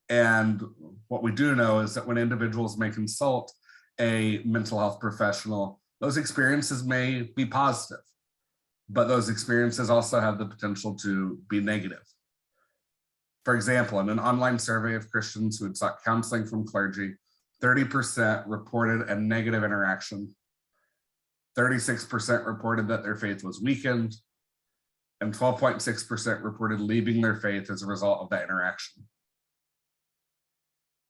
And what we do know is that when individuals may consult a mental health professional, those experiences may be positive, but those experiences also have the potential to be negative. For example, in an online survey of Christians who had sought counseling from clergy, 30% reported a negative interaction, 36% reported that their faith was weakened, and 12.6% reported leaving their faith as a result of that interaction.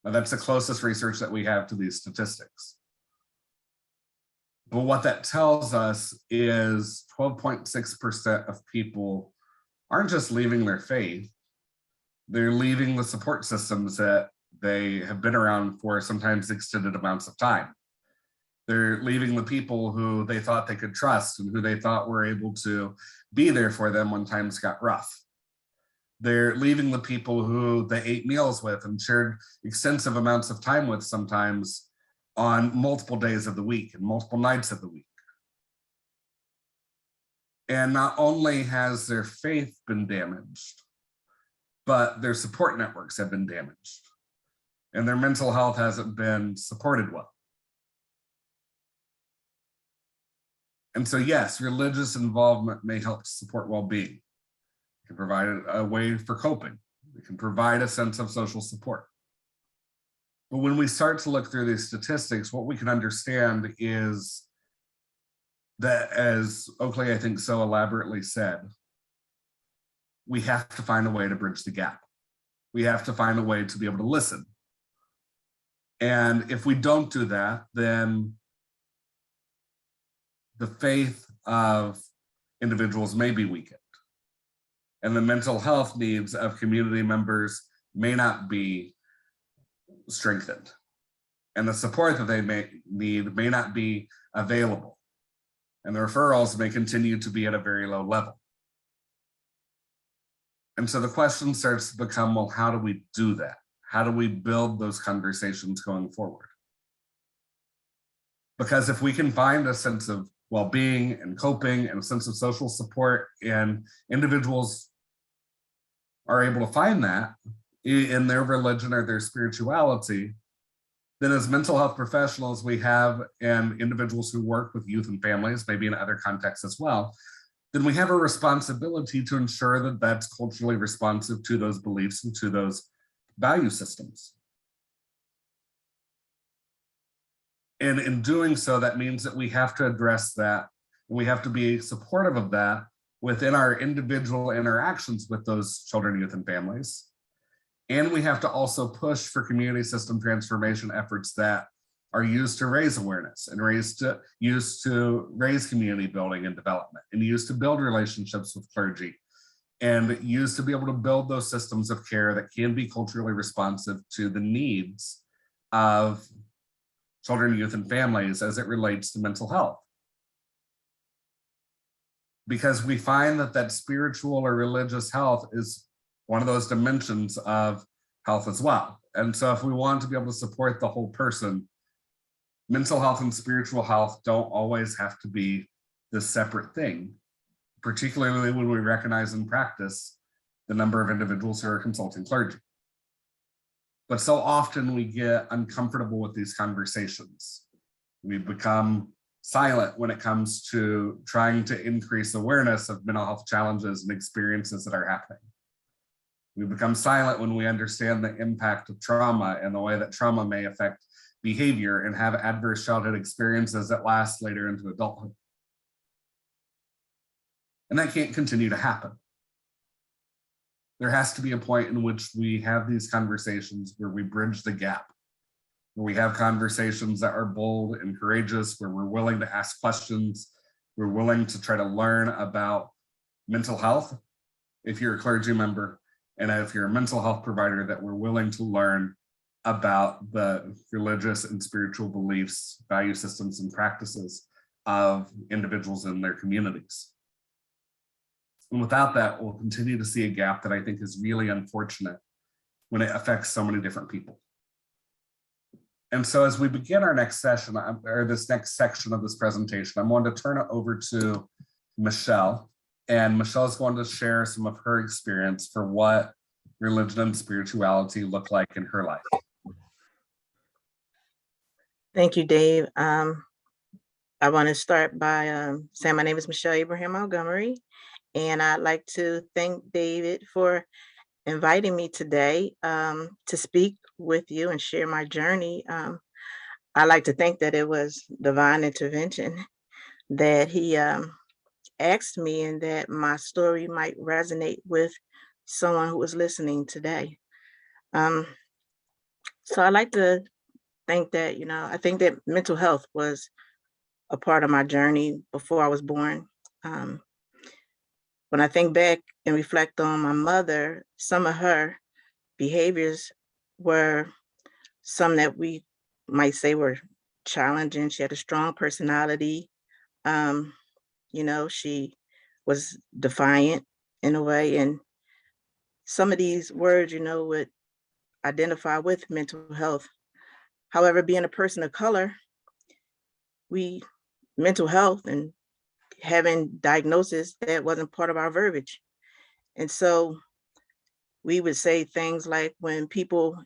Now, that's the closest research that we have to these statistics. But what that tells us is 12.6% of people aren't just leaving their faith, they're leaving the support systems that they have been around for sometimes extended amounts of time. They're leaving the people who they thought they could trust and who they thought were able to be there for them when times got rough. They're leaving the people who they ate meals with and shared extensive amounts of time with sometimes on multiple days of the week and multiple nights of the week. And not only has their faith been damaged, but their support networks have been damaged and their mental health hasn't been supported well. And so, yes, religious involvement may help to support well-being. It can provide a way for coping. It can provide a sense of social support. But when we start to look through these statistics, what we can understand is that, as Oakley, I think, so elaborately said, we have to find a way to bridge the gap. We have to find a way to be able to listen. And if we don't do that, then the faith of individuals may be weakened. And the mental health needs of community members may not be strengthened. And the support that they may need may not be available. And the referrals may continue to be at a very low level. And so the question starts to become, well, how do we do that? How do we build those conversations going forward? Because if we can find a sense of well-being and coping and a sense of social support, and individuals are able to find that in their religion or their spirituality, then as mental health professionals we have, and individuals who work with youth and families, maybe in other contexts as well, then we have a responsibility to ensure that that's culturally responsive to those beliefs and to those value systems. And in doing so, that means that we have to address that. We have to be supportive of that within our individual interactions with those children, youth, and families. And we have to also push for community system transformation efforts that are used to raise awareness and used to raise community building and development, and used to build relationships with clergy, and used to be able to build those systems of care that can be culturally responsive to the needs of children, youth, and families as it relates to mental health. Because we find that spiritual or religious health is one of those dimensions of health as well. And so if we want to be able to support the whole person, mental health and spiritual health don't always have to be this separate thing, particularly when we recognize and practice the number of individuals who are consulting clergy. But so often we get uncomfortable with these conversations. We become silent when it comes to trying to increase awareness of mental health challenges and experiences that are happening. We become silent when we understand the impact of trauma and the way that trauma may affect behavior and have adverse childhood experiences that last later into adulthood. And that can't continue to happen. There has to be a point in which we have these conversations where we bridge the gap, where we have conversations that are bold and courageous, where we're willing to ask questions, we're willing to try to learn about mental health, if you're a clergy member, and if you're a mental health provider, that we're willing to learn about the religious and spiritual beliefs, value systems, and practices of individuals in their communities. And without that, we'll continue to see a gap that I think is really unfortunate when it affects so many different people. And so as we begin our next session, or this next section of this presentation, I'm going to turn it over to Michelle. And Michelle is going to share some of her experience for what religion and spirituality look like in her life. Thank you, Dave. I want to start by saying my name is Michelle Abraham Montgomery, and I'd like to thank David for inviting me today to speak with you and share my journey. I like to think that it was divine intervention that he asked me, and that my story might resonate with someone who was listening today. So I like to think that, I think that mental health was a part of my journey before I was born. When I think back and reflect on my mother, some of her behaviors were some that we might say were challenging. She had a strong personality. She was defiant in a way. And some of these words, would identify with mental health. However, being a person of color, mental health and having diagnosis, that wasn't part of our verbiage. And so we would say things like, when people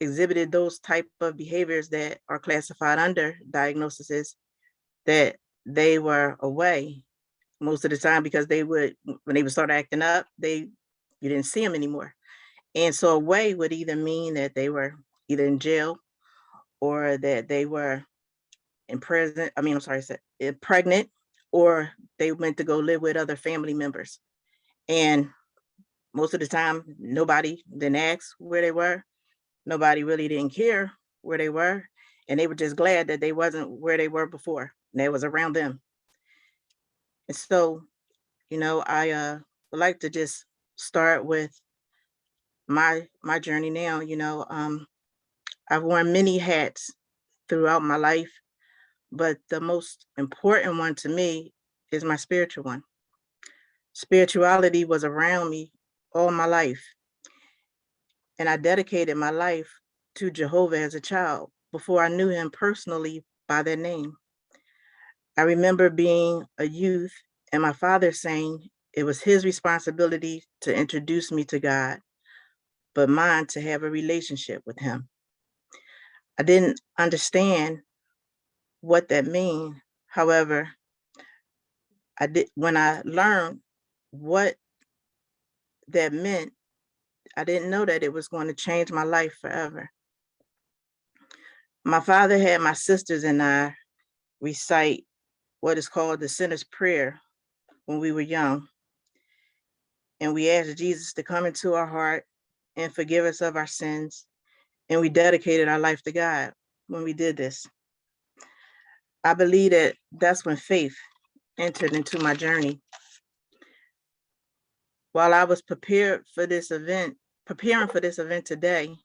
exhibited those type of behaviors that are classified under diagnoses, that they were away most of the time because when they would start acting up, you didn't see them anymore. And so away would either mean that they were either in jail or that they were in prison. I mean, I'm sorry, pregnant, or they went to go live with other family members. And most of the time, nobody didn't ask where they were. Nobody really didn't care where they were. And they were just glad that they wasn't where they were before. And they was around them. And so, I would like to just start with my journey now. I've worn many hats throughout my life, but the most important one to me is my spiritual one. Spirituality was around me all my life, and I dedicated my life to Jehovah as a child before I knew him personally by that name. I remember being a youth and my father saying it was his responsibility to introduce me to God, but mine to have a relationship with him. I didn't understand what that mean. However, when I learned what that meant, I didn't know that it was going to change my life forever. My father had my sisters and I recite what is called the sinner's prayer when we were young. And we asked Jesus to come into our heart and forgive us of our sins. And we dedicated our life to God when we did this. I believe that that's when faith entered into my journey. While I was preparing for this event today,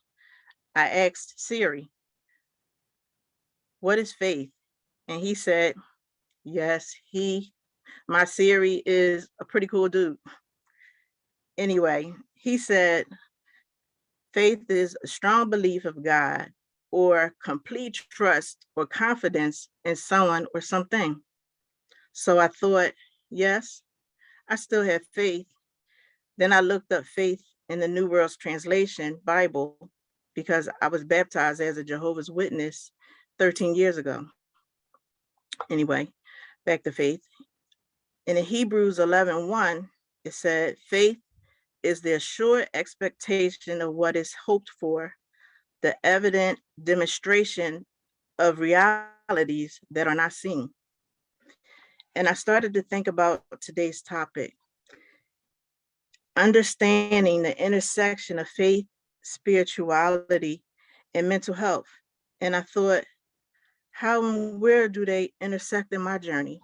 I asked Siri, what is faith? And he said, yes, my Siri is a pretty cool dude. Anyway, he said, faith is a strong belief of God or complete trust or confidence in someone or something. So I thought, yes, I still have faith. Then I looked up faith in the New World Translation Bible because I was baptized as a Jehovah's Witness 13 years ago. Anyway, back to faith. In Hebrews 11:1, it said, faith is the assured expectation of what is hoped for, the evident demonstration of realities that are not seen. And I started to think about today's topic, understanding the intersection of faith, spirituality, and mental health. And I thought, where do they intersect in my journey?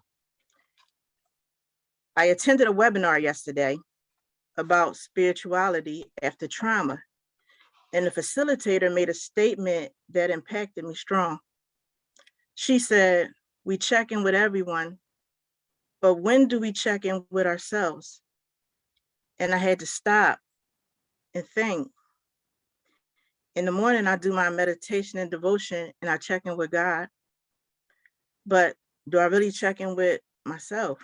I attended a webinar yesterday about spirituality after trauma, and the facilitator made a statement that impacted me strong. She said, we check in with everyone, but when do we check in with ourselves? And I had to stop and think. In the morning, I do my meditation and devotion and I check in with God. But do I really check in with myself?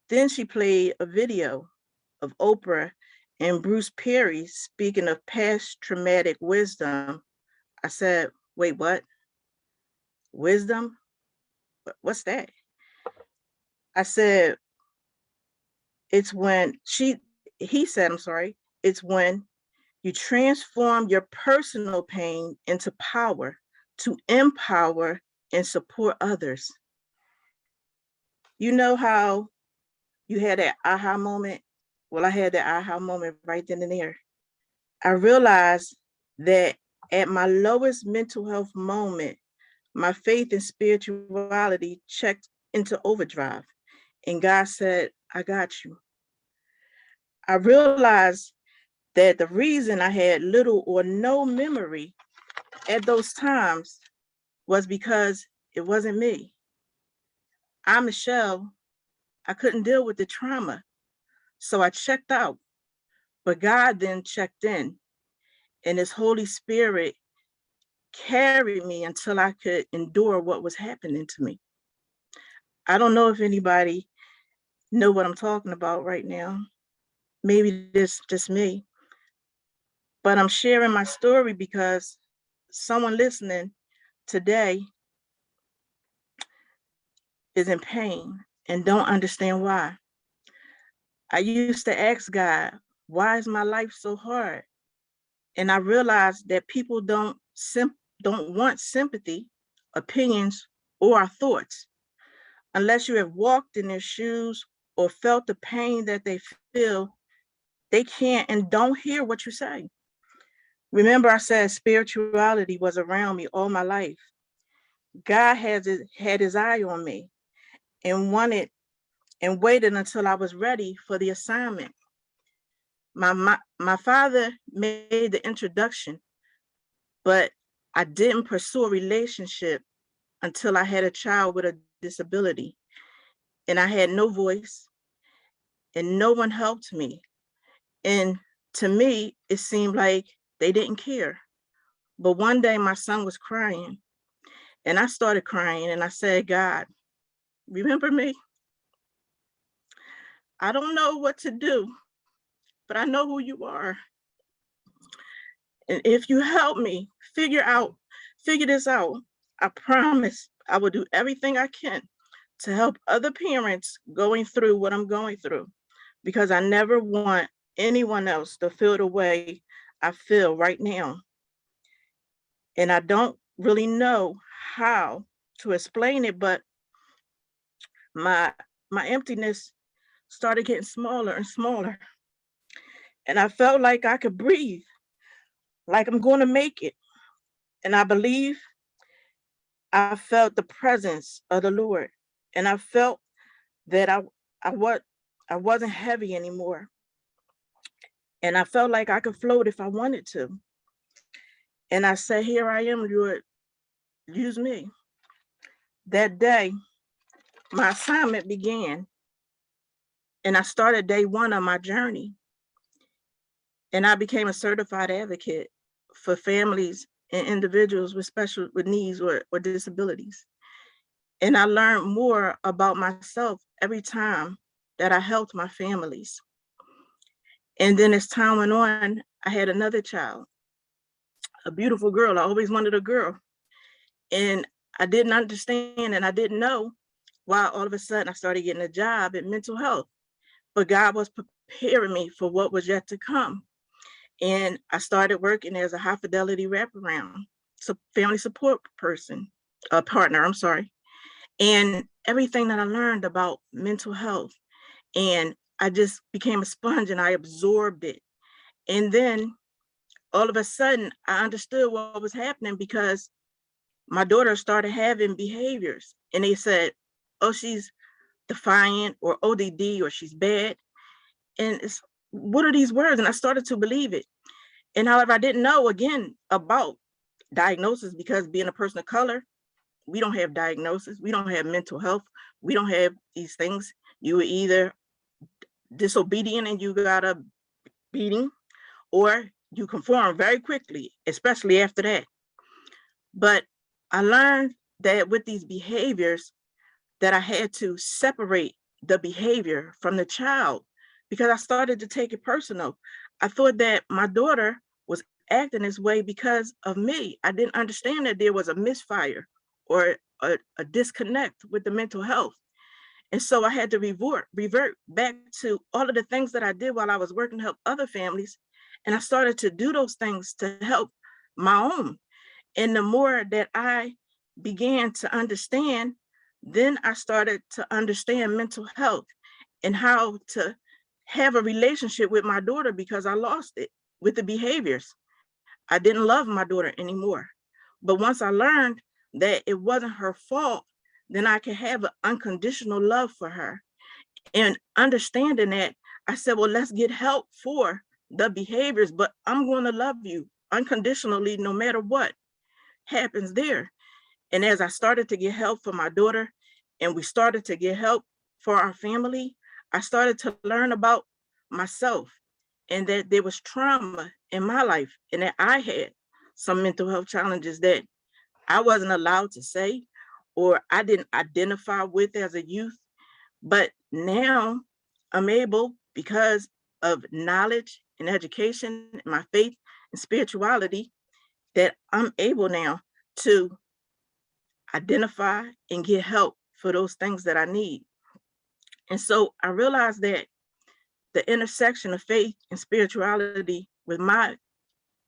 Then she played a video of Oprah and Bruce Perry speaking of past traumatic wisdom. I said, wait, what? Wisdom? What's that? I said, it's when he said, it's when you transform your personal pain into power to empower and support others. You know how you had that aha moment? Well, I had that aha moment right then and there. I realized that at my lowest mental health moment, my faith and spirituality checked into overdrive. And God said, I got you. I realized that the reason I had little or no memory at those times was because it wasn't me. Michelle, I couldn't deal with the trauma. So I checked out, but God then checked in, and his Holy Spirit carried me until I could endure what was happening to me. I don't know if anybody know what I'm talking about right now. Maybe this just me, but I'm sharing my story because someone listening today is in pain and don't understand why. I used to ask God, why is my life so hard? And I realized that people don't want sympathy, opinions, or our thoughts unless you have walked in their shoes or felt the pain that they feel. They can't and don't hear what you say. Remember, I said spirituality was around me all my life. God had his eye on me and wanted and waited until I was ready for the assignment. My father made the introduction, but I didn't pursue a relationship until I had a child with a disability, and I had no voice and no one helped me. And to me, it seemed like they didn't care. But one day my son was crying and I started crying and I said, God, remember me? I don't know what to do, but I know who you are. And if you help me figure this out, I promise I will do everything I can to help other parents going through what I'm going through, because I never want anyone else to feel the way I feel right now. And I don't really know how to explain it, but my my emptiness started getting smaller and smaller. And I felt like I could breathe, like I'm going to make it. And I believe I felt the presence of the Lord. And I felt that I was I wasn't heavy anymore. And I felt like I could float if I wanted to. And I said, here I am, Lord, use me. That day, my assignment began, and I started day one of my journey. And I became a certified advocate for families and individuals with needs or disabilities. And I learned more about myself every time that I helped my families. And then as time went on, I had another child, a beautiful girl. I always wanted a girl. And I didn't understand and I didn't know why all of a sudden I started getting a job in mental health. But God was preparing me for what was yet to come. And I started working as a high fidelity wraparound, so family support partner, I'm sorry. And everything that I learned about mental health, and I just became a sponge and I absorbed it. And then all of a sudden I understood what was happening because my daughter started having behaviors and they said, oh, she's defiant or ODD or she's bad. And what are these words? And I started to believe it. And however, I didn't know again about diagnosis because being a person of color, we don't have diagnosis. We don't have mental health. We don't have these things. You were either disobedient and you got a beating, or you conform very quickly, especially after that. But I learned that with these behaviors that I had to separate the behavior from the child because I started to take it personal. I thought that my daughter was acting this way because of me. I didn't understand that there was a misfire or a disconnect with the mental health. And so I had to revert back to all of the things that I did while I was working to help other families. And I started to do those things to help my own. And the more that I began to understand, then I started to understand mental health and how to have a relationship with my daughter because I lost it with the behaviors. I didn't love my daughter anymore. But once I learned that it wasn't her fault, then I could have an unconditional love for her. And understanding that, I said, well, let's get help for the behaviors, but I'm going to love you unconditionally no matter what happens there. And as I started to get help for my daughter and we started to get help for our family, I started to learn about myself and that there was trauma in my life and that I had some mental health challenges that I wasn't allowed to say or I didn't identify with as a youth. But now I'm able, because of knowledge and education, and my faith and spirituality, that I'm able now to identify and get help for those things that I need. And so I realized that the intersection of faith and spirituality with my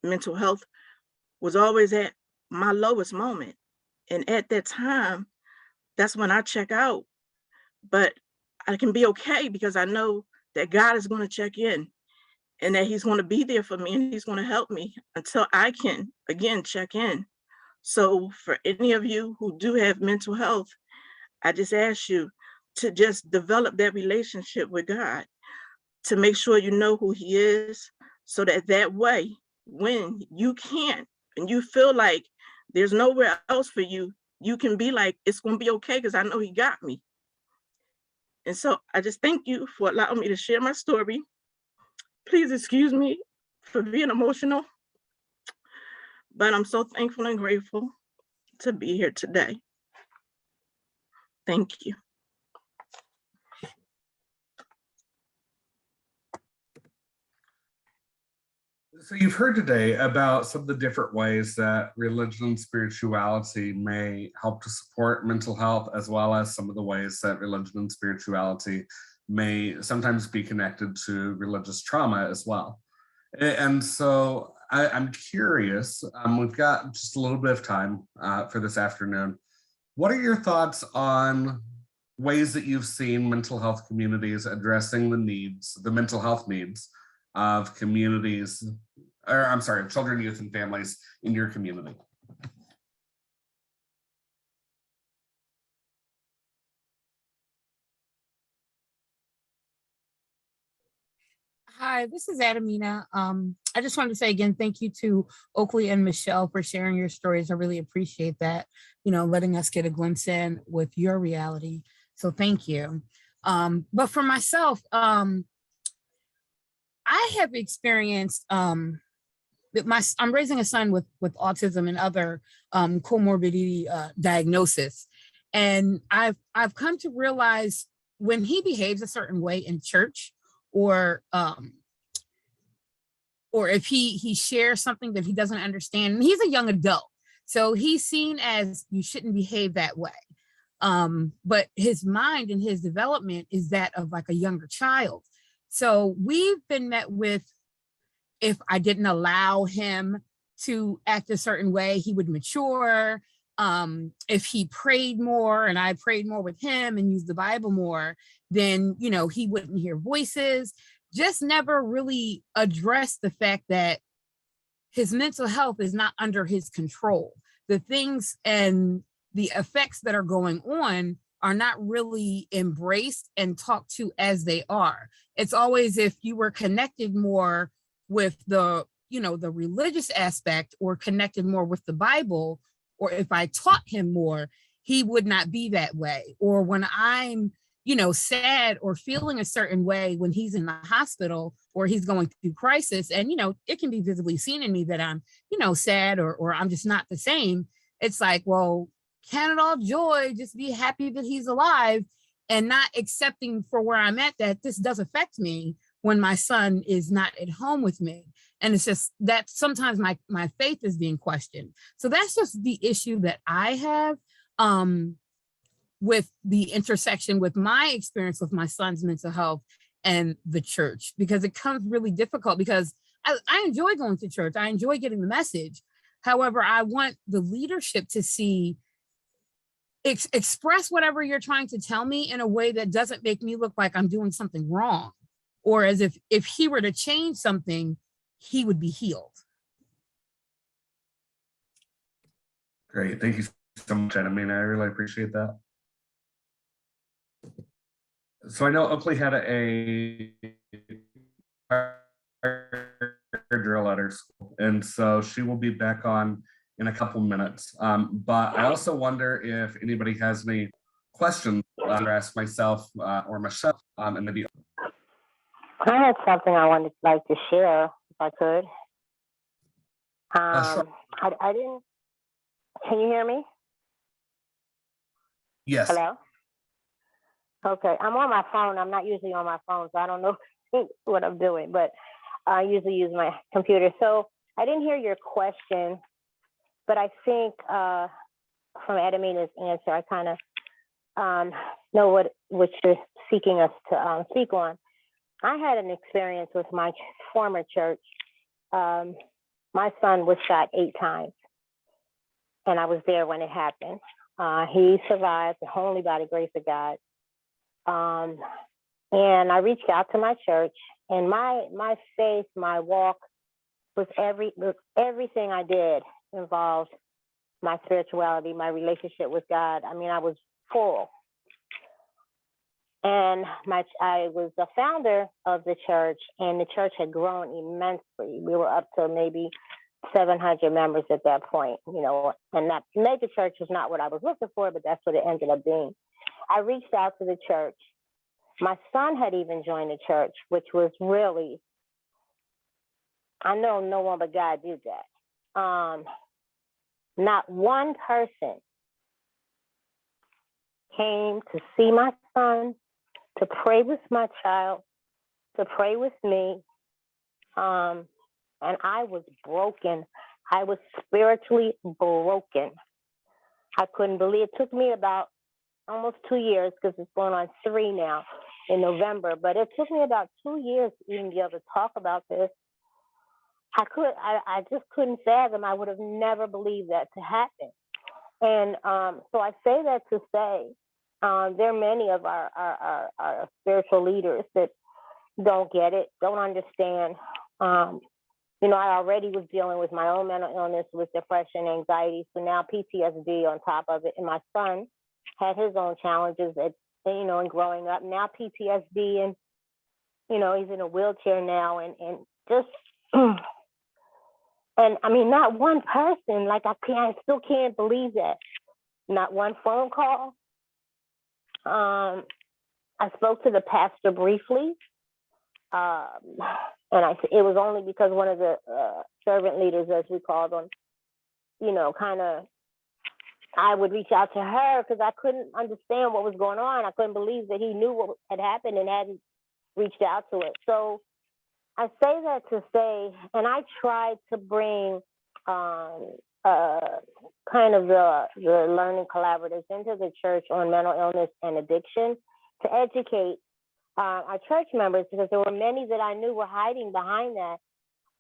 mental health was always at my lowest moment. And at that time, that's when I check out. But I can be okay because I know that God is going to check in and that he's going to be there for me and he's going to help me until I can, again, check in. So for any of you who do have mental health, I just ask you to just develop that relationship with God, to make sure you know who he is, so that way, when you can't and you feel like there's nowhere else for you, you can be like, it's going to be okay because I know he got me. And so I just thank you for allowing me to share my story. Please excuse me for being emotional, but I'm so thankful and grateful to be here today. Thank you. So you've heard today about some of the different ways that religion and spirituality may help to support mental health, as well as some of the ways that religion and spirituality may sometimes be connected to religious trauma as well. And so I'm curious, we've got just a little bit of time for this afternoon. What are your thoughts on ways that you've seen mental health communities addressing the needs, the mental health needs of communities, or I'm sorry, of children, youth, and families in your community? Hi, this is Adamina. I just wanted to say again, thank you to Oakley and Michelle for sharing your stories. I really appreciate that, letting us get a glimpse in with your reality. So thank you. But for myself, I have experienced I'm raising a son with autism and other comorbidity diagnosis. And I've come to realize when he behaves a certain way in church, or if he shares something that he doesn't understand, and he's a young adult, so he's seen as you shouldn't behave that way. But his mind and his development is that of like a younger child. So we've been met with, if I didn't allow him to act a certain way, he would mature. If he prayed more and I prayed more with him and used the Bible more, then, he wouldn't hear voices. Just never really addressed the fact that his mental health is not under his control. The things and the effects that are going on are not really embraced and talked to as they are. It's always if you were connected more with the religious aspect, or connected more with the Bible, or if I taught him more, he would not be that way. Or when I'm, sad or feeling a certain way when he's in the hospital or he's going through crisis, and, it can be visibly seen in me that I'm, sad or I'm just not the same. It's like, well, count it all joy, just be happy that he's alive, and not accepting for where I'm at that this does affect me when my son is not at home with me. And it's just that sometimes my faith is being questioned. So that's just the issue that I have with the intersection with my experience with my son's mental health and the church, because it comes really difficult, because I enjoy going to church. I enjoy getting the message. However, I want the leadership to see, express whatever you're trying to tell me in a way that doesn't make me look like I'm doing something wrong, or as if he were to change something, he would be healed. Great, thank you so much, Adamina. I really appreciate that. So I know Oakley had a drill at her school, and so she will be back on in a couple minutes. But I also wonder if anybody has any questions to ask myself or Michelle, and maybe. I had something I wanted to share, if I could. Sure. I didn't. Can you hear me? Yes. Hello? Okay, I'm on my phone. I'm not usually on my phone, so I don't know what I'm doing, but I usually use my computer. So I didn't hear your question, but I think from Adamina's answer, I kind of know what you're seeking us to speak on. I had an experience with my former church. My son was shot 8 times, and I was there when it happened. He survived only by the grace of God. And I reached out to my church, and my faith, my walk, was everything I did involved my spirituality, my relationship with God. I mean, I was full. And I was the founder of the church, and the church had grown immensely. We were up to maybe 700 members at that point, you know, and that mega church was not what I was looking for, but that's what it ended up being. I reached out to the church. My son had even joined the church, which was really, I know no one but God did that. Not one person came to see my son, to pray with my child, to pray with me. And I was broken. I was spiritually broken. I couldn't believe it. Took me about almost 2 years, because it's going on 3 now in November, but it took me about 2 years to even be able to talk about this. I just couldn't fathom. I would have never believed that to happen. And so I say that to say, there are many of our spiritual leaders that don't get it, don't understand. You know, I already was dealing with my own mental illness, with depression, anxiety, so now PTSD on top of it. And my son had his own challenges in growing up. Now PTSD, and you know, he's in a wheelchair now, and just and I mean, not one person, like I still can't believe that. Not one phone call. I spoke to the pastor briefly, and it was only because one of the servant leaders, as we called them, you know, kind of, I would reach out to her because I couldn't understand what was going on. I couldn't believe that he knew what had happened and hadn't reached out to it. So I say that to say, and I tried to bring kind of the learning collaboratives into the church on mental illness and addiction to educate our church members, because there were many that I knew were hiding behind that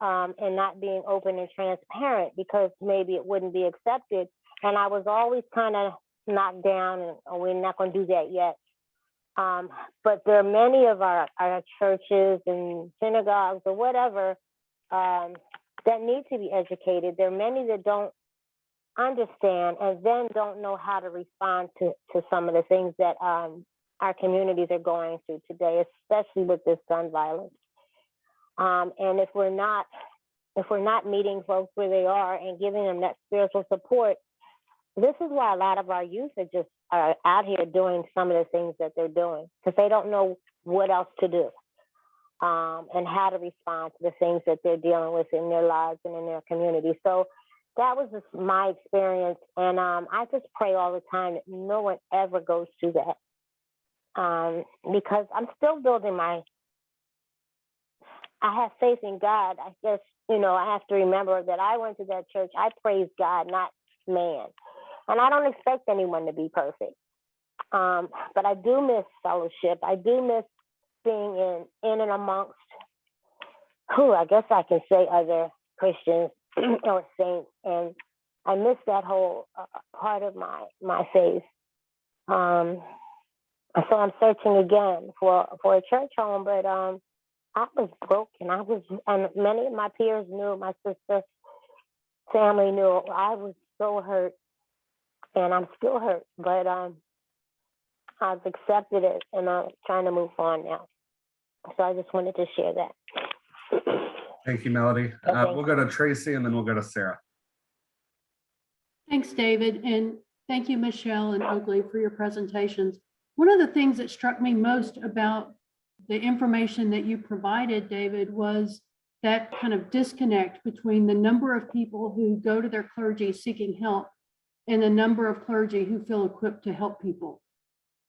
and not being open and transparent because maybe it wouldn't be accepted. And I was always kind of knocked down, and we're not going to do that yet. But there are many of our churches and synagogues or whatever that need to be educated. There are many that don't understand and then don't know how to respond to some of the things that our communities are going through today, especially with this gun violence. And if we're not meeting folks where they are and giving them that spiritual support, this is why a lot of our youth are out here doing some of the things that they're doing, because they don't know what else to do and how to respond to the things that they're dealing with in their lives and in their community. So that was just my experience. And I just pray all the time that no one ever goes through that, because I'm still building I have faith in God. I guess, you know, I have to remember that I went to that church. I praise God, not man. And I don't expect anyone to be perfect. But I do miss fellowship. I do miss being in and amongst, I guess I can say other Christians or saints. And I miss that whole part of my faith. So I'm searching again for a church home, but I was broken. And many of my peers knew, my sister, family knew, I was so hurt. And I'm still hurt, but I've accepted it, and I'm trying to move on now. So I just wanted to share that. Thank you, Melody. We'll go to Tracy, and then we'll go to Sarah. Thanks, David, and thank you, Michelle and Oakley, for your presentations. One of the things that struck me most about the information that you provided, David, was that kind of disconnect between the number of people who go to their clergy seeking help and the number of clergy who feel equipped to help people.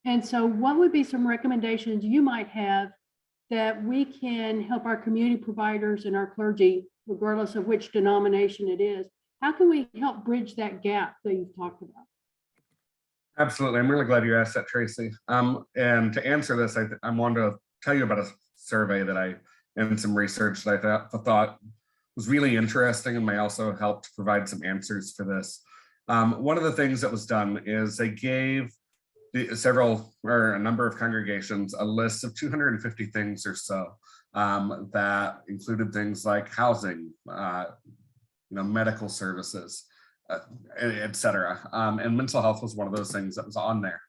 And so what would be some recommendations you might have that we can help our community providers and our clergy, regardless of which denomination it is? How can we help bridge that gap that you've talked about? Absolutely. I'm really glad you asked that, Tracy. And to answer this, I wanted to tell you about a survey that and some research that I thought was really interesting and may also help to provide some answers for this. One of the things that was done is they gave a number of congregations a list of 250 things or so that included things like housing, medical services, et cetera. And mental health was one of those things that was on there.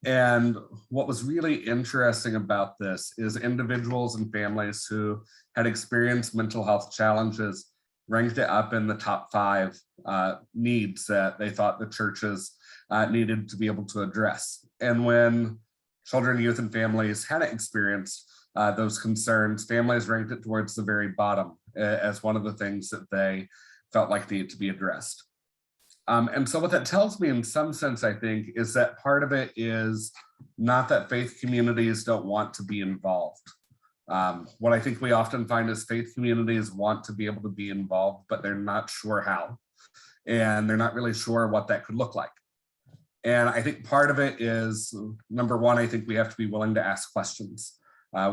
And what was really interesting about this is individuals and families who had experienced mental health challenges ranked it up in the top 5 needs that they thought the churches needed to be able to address. And when children, youth, and families hadn't experienced those concerns, families ranked it towards the very bottom as one of the things that they felt like needed to be addressed. And so what that tells me in some sense, I think, is that part of it is not that faith communities don't want to be involved. What I think we often find is faith communities want to be able to be involved, but they're not sure how. And they're not really sure what that could look like. And I think part of it is, number one, I think we have to be willing to ask questions.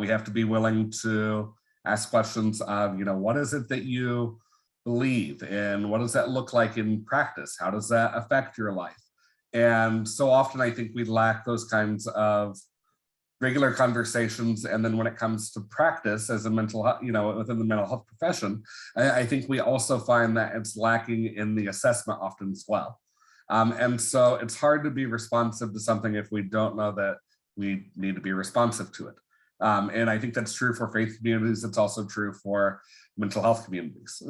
We have to be willing to ask questions of, what is it that you believe, and what does that look like in practice? How does that affect your life? And so often I think we lack those kinds of regular conversations. And then when it comes to practice as a mental health, within the mental health profession, I think we also find that it's lacking in the assessment often as well. And so it's hard to be responsive to something if we don't know that we need to be responsive to it. And I think that's true for faith communities. It's also true for mental health communities.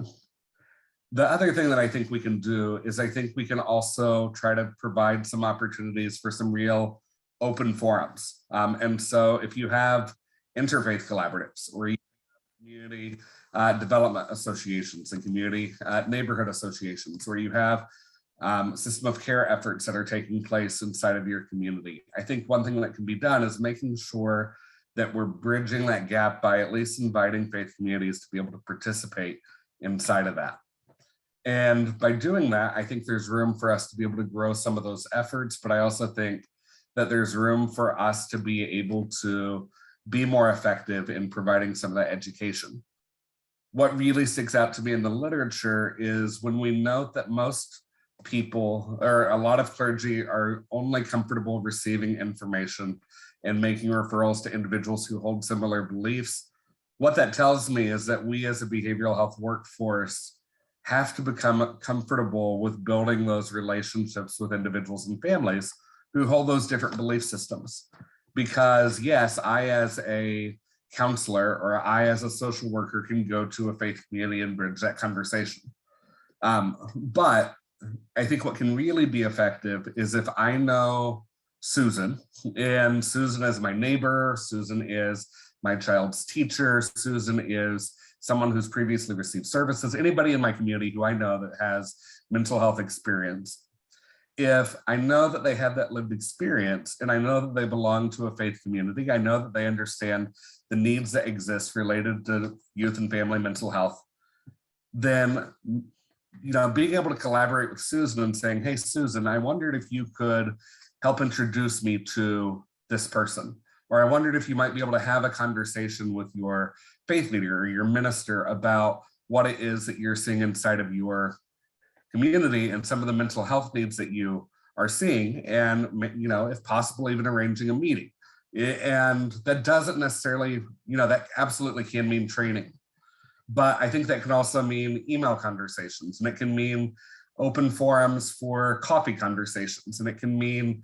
The other thing that I think we can do is I think we can also try to provide some opportunities for some real open forums. And so if you have interfaith collaboratives or you have community development associations and community neighborhood associations, where you have system of care efforts that are taking place inside of your community, I think one thing that can be done is making sure that we're bridging that gap by at least inviting faith communities to be able to participate inside of that. And by doing that, I think there's room for us to be able to grow some of those efforts, but I also think that there's room for us to be able to be more effective in providing some of that education. What really sticks out to me in the literature is when we note that most people, or a lot of clergy, are only comfortable receiving information and making referrals to individuals who hold similar beliefs. What that tells me is that we as a behavioral health workforce have to become comfortable with building those relationships with individuals and families who hold those different belief systems. Because yes, I as a counselor or I as a social worker can go to a faith community and bridge that conversation. But I think what can really be effective is if I know Susan, and Susan is my neighbor, Susan is my child's teacher, Susan is someone who's previously received services, anybody in my community who I know that has mental health experience. If I know that they have that lived experience and I know that they belong to a faith community, I know that they understand the needs that exist related to youth and family mental health, then being able to collaborate with Susan and saying, hey, Susan, I wondered if you could help introduce me to this person. Or I wondered if you might be able to have a conversation with your faith leader or your minister about what it is that you're seeing inside of your community and some of the mental health needs that you are seeing, and if possible, even arranging a meeting. And that doesn't necessarily, that absolutely can mean training. But I think that can also mean email conversations, and it can mean open forums for coffee conversations, and it can mean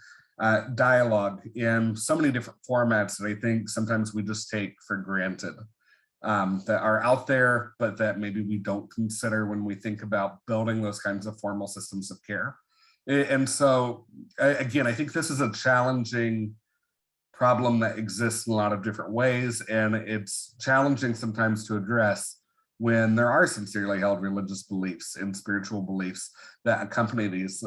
dialogue in so many different formats that I think sometimes we just take for granted, that are out there, but that maybe we don't consider when we think about building those kinds of formal systems of care. And so, again, I think this is a challenging problem that exists in a lot of different ways, and it's challenging sometimes to address when there are sincerely held religious beliefs and spiritual beliefs that accompany these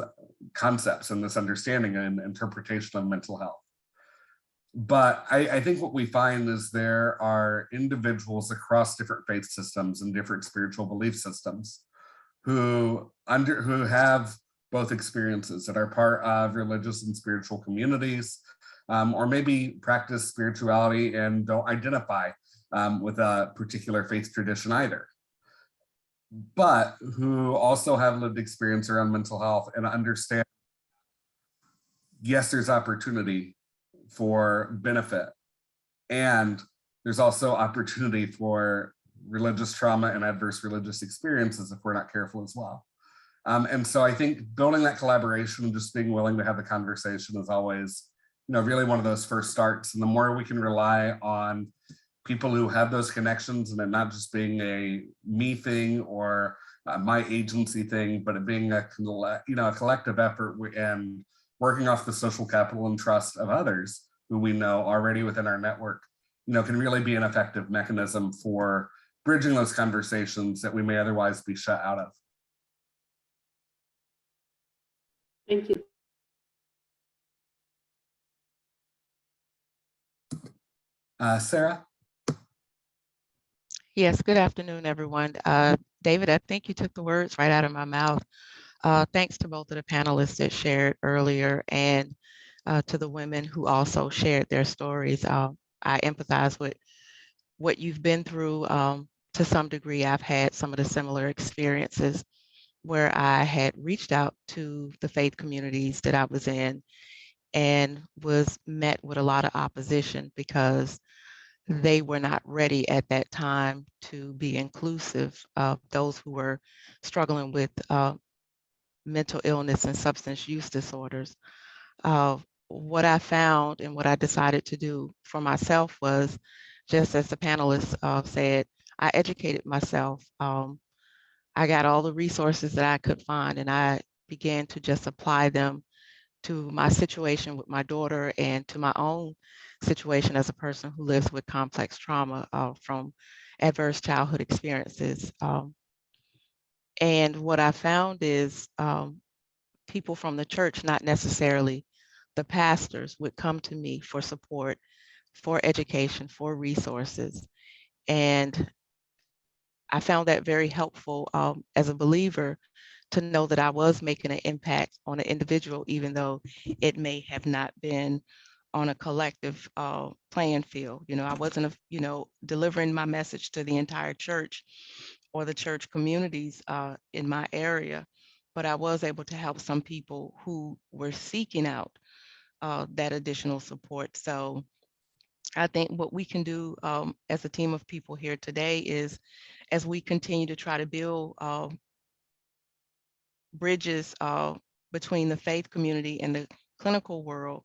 concepts and this understanding and interpretation of mental health. But I think what we find is there are individuals across different faith systems and different spiritual belief systems who have both experiences, that are part of religious and spiritual communities, or maybe practice spirituality and don't identify with a particular faith tradition either, but who also have lived experience around mental health and understand, yes, there's opportunity for benefit, and there's also opportunity for religious trauma and adverse religious experiences if we're not careful as well. And so I think building that collaboration and just being willing to have the conversation is always, really one of those first starts. And the more we can rely on people who have those connections, and it not just being a me thing or my agency thing, but it being a collective effort and working off the social capital and trust of others who we know already within our network, can really be an effective mechanism for bridging those conversations that we may otherwise be shut out of. Thank you. Sarah? Yes, good afternoon, everyone. David, I think you took the words right out of my mouth. Thanks to both of the panelists that shared earlier, and to the women who also shared their stories. I empathize with what you've been through. To some degree, I've had some of the similar experiences where I had reached out to the faith communities that I was in and was met with a lot of opposition because they were not ready at that time to be inclusive of those who were struggling with mental illness and substance use disorders. What I found and what I decided to do for myself was, just as the panelists said, I educated myself. I got all the resources that I could find, and I began to just apply them to my situation with my daughter and to my own situation as a person who lives with complex trauma from adverse childhood experiences. And what I found is people from the church, not necessarily the pastors, would come to me for support, for education, for resources. And I found that very helpful as a believer to know that I was making an impact on an individual, even though it may have not been on a collective playing field. I wasn't, delivering my message to the entire church or the church communities in my area, but I was able to help some people who were seeking out that additional support. So I think what we can do as a team of people here today is, as we continue to try to build bridges between the faith community and the clinical world,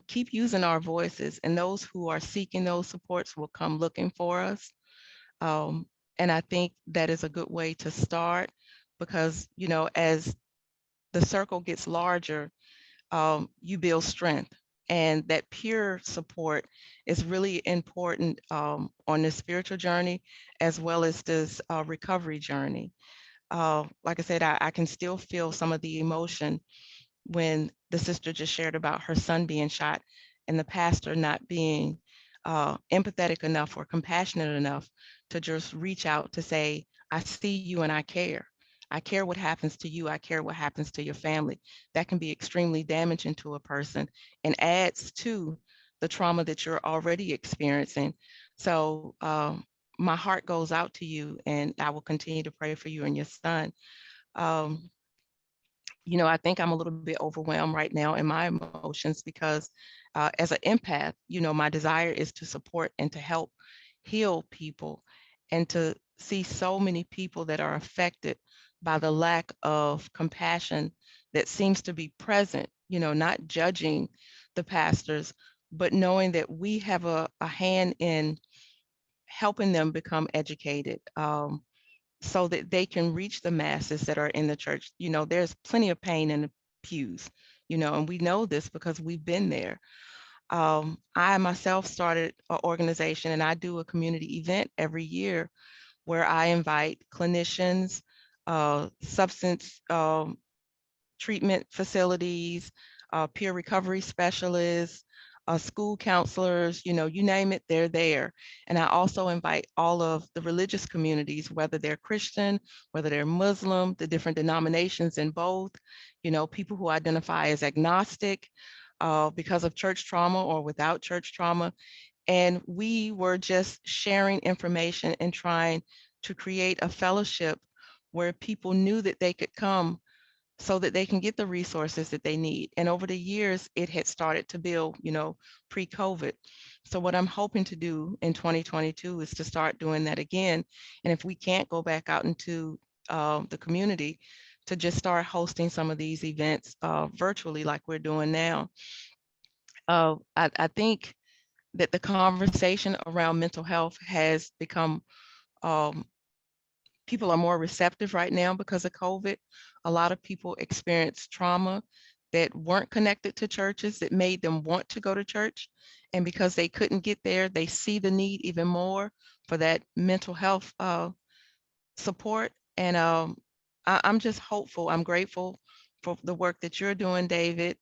keep using our voices, and those who are seeking those supports will come looking for us. And I think that is a good way to start, because, as the circle gets larger, you build strength. And that peer support is really important on this spiritual journey, as well as this recovery journey. Like I said, I can still feel some of the emotion when the sister just shared about her son being shot and the pastor not being empathetic enough or compassionate enough to just reach out to say, I see you and I care. I care what happens to you. I care what happens to your family. That can be extremely damaging to a person and adds to the trauma that you're already experiencing. So my heart goes out to you, and I will continue to pray for you and your son. I think I'm a little bit overwhelmed right now in my emotions because as an empath, my desire is to support and to help heal people, and to see so many people that are affected by the lack of compassion that seems to be present, not judging the pastors, but knowing that we have a hand in helping them become educated. So that they can reach the masses that are in the church. There's plenty of pain in the pews, and we know this because we've been there. I myself started an organization, and I do a community event every year where I invite clinicians, substance treatment facilities, peer recovery specialists, school counselors, you name it, they're there. And I also invite all of the religious communities, whether they're Christian, whether they're Muslim, the different denominations in both, people who identify as agnostic because of church trauma or without church trauma. And we were just sharing information and trying to create a fellowship where people knew that they could come so that they can get the resources that they need. And over the years, it had started to build, pre-COVID. So what I'm hoping to do in 2022 is to start doing that again. And if we can't go back out into the community, to just start hosting some of these events virtually like we're doing now. I think that the conversation around mental health has become people are more receptive right now because of COVID. A lot of people experience trauma that weren't connected to churches that made them want to go to church. And because they couldn't get there, they see the need even more for that mental health support. And I'm just hopeful. I'm grateful for the work that you're doing, David,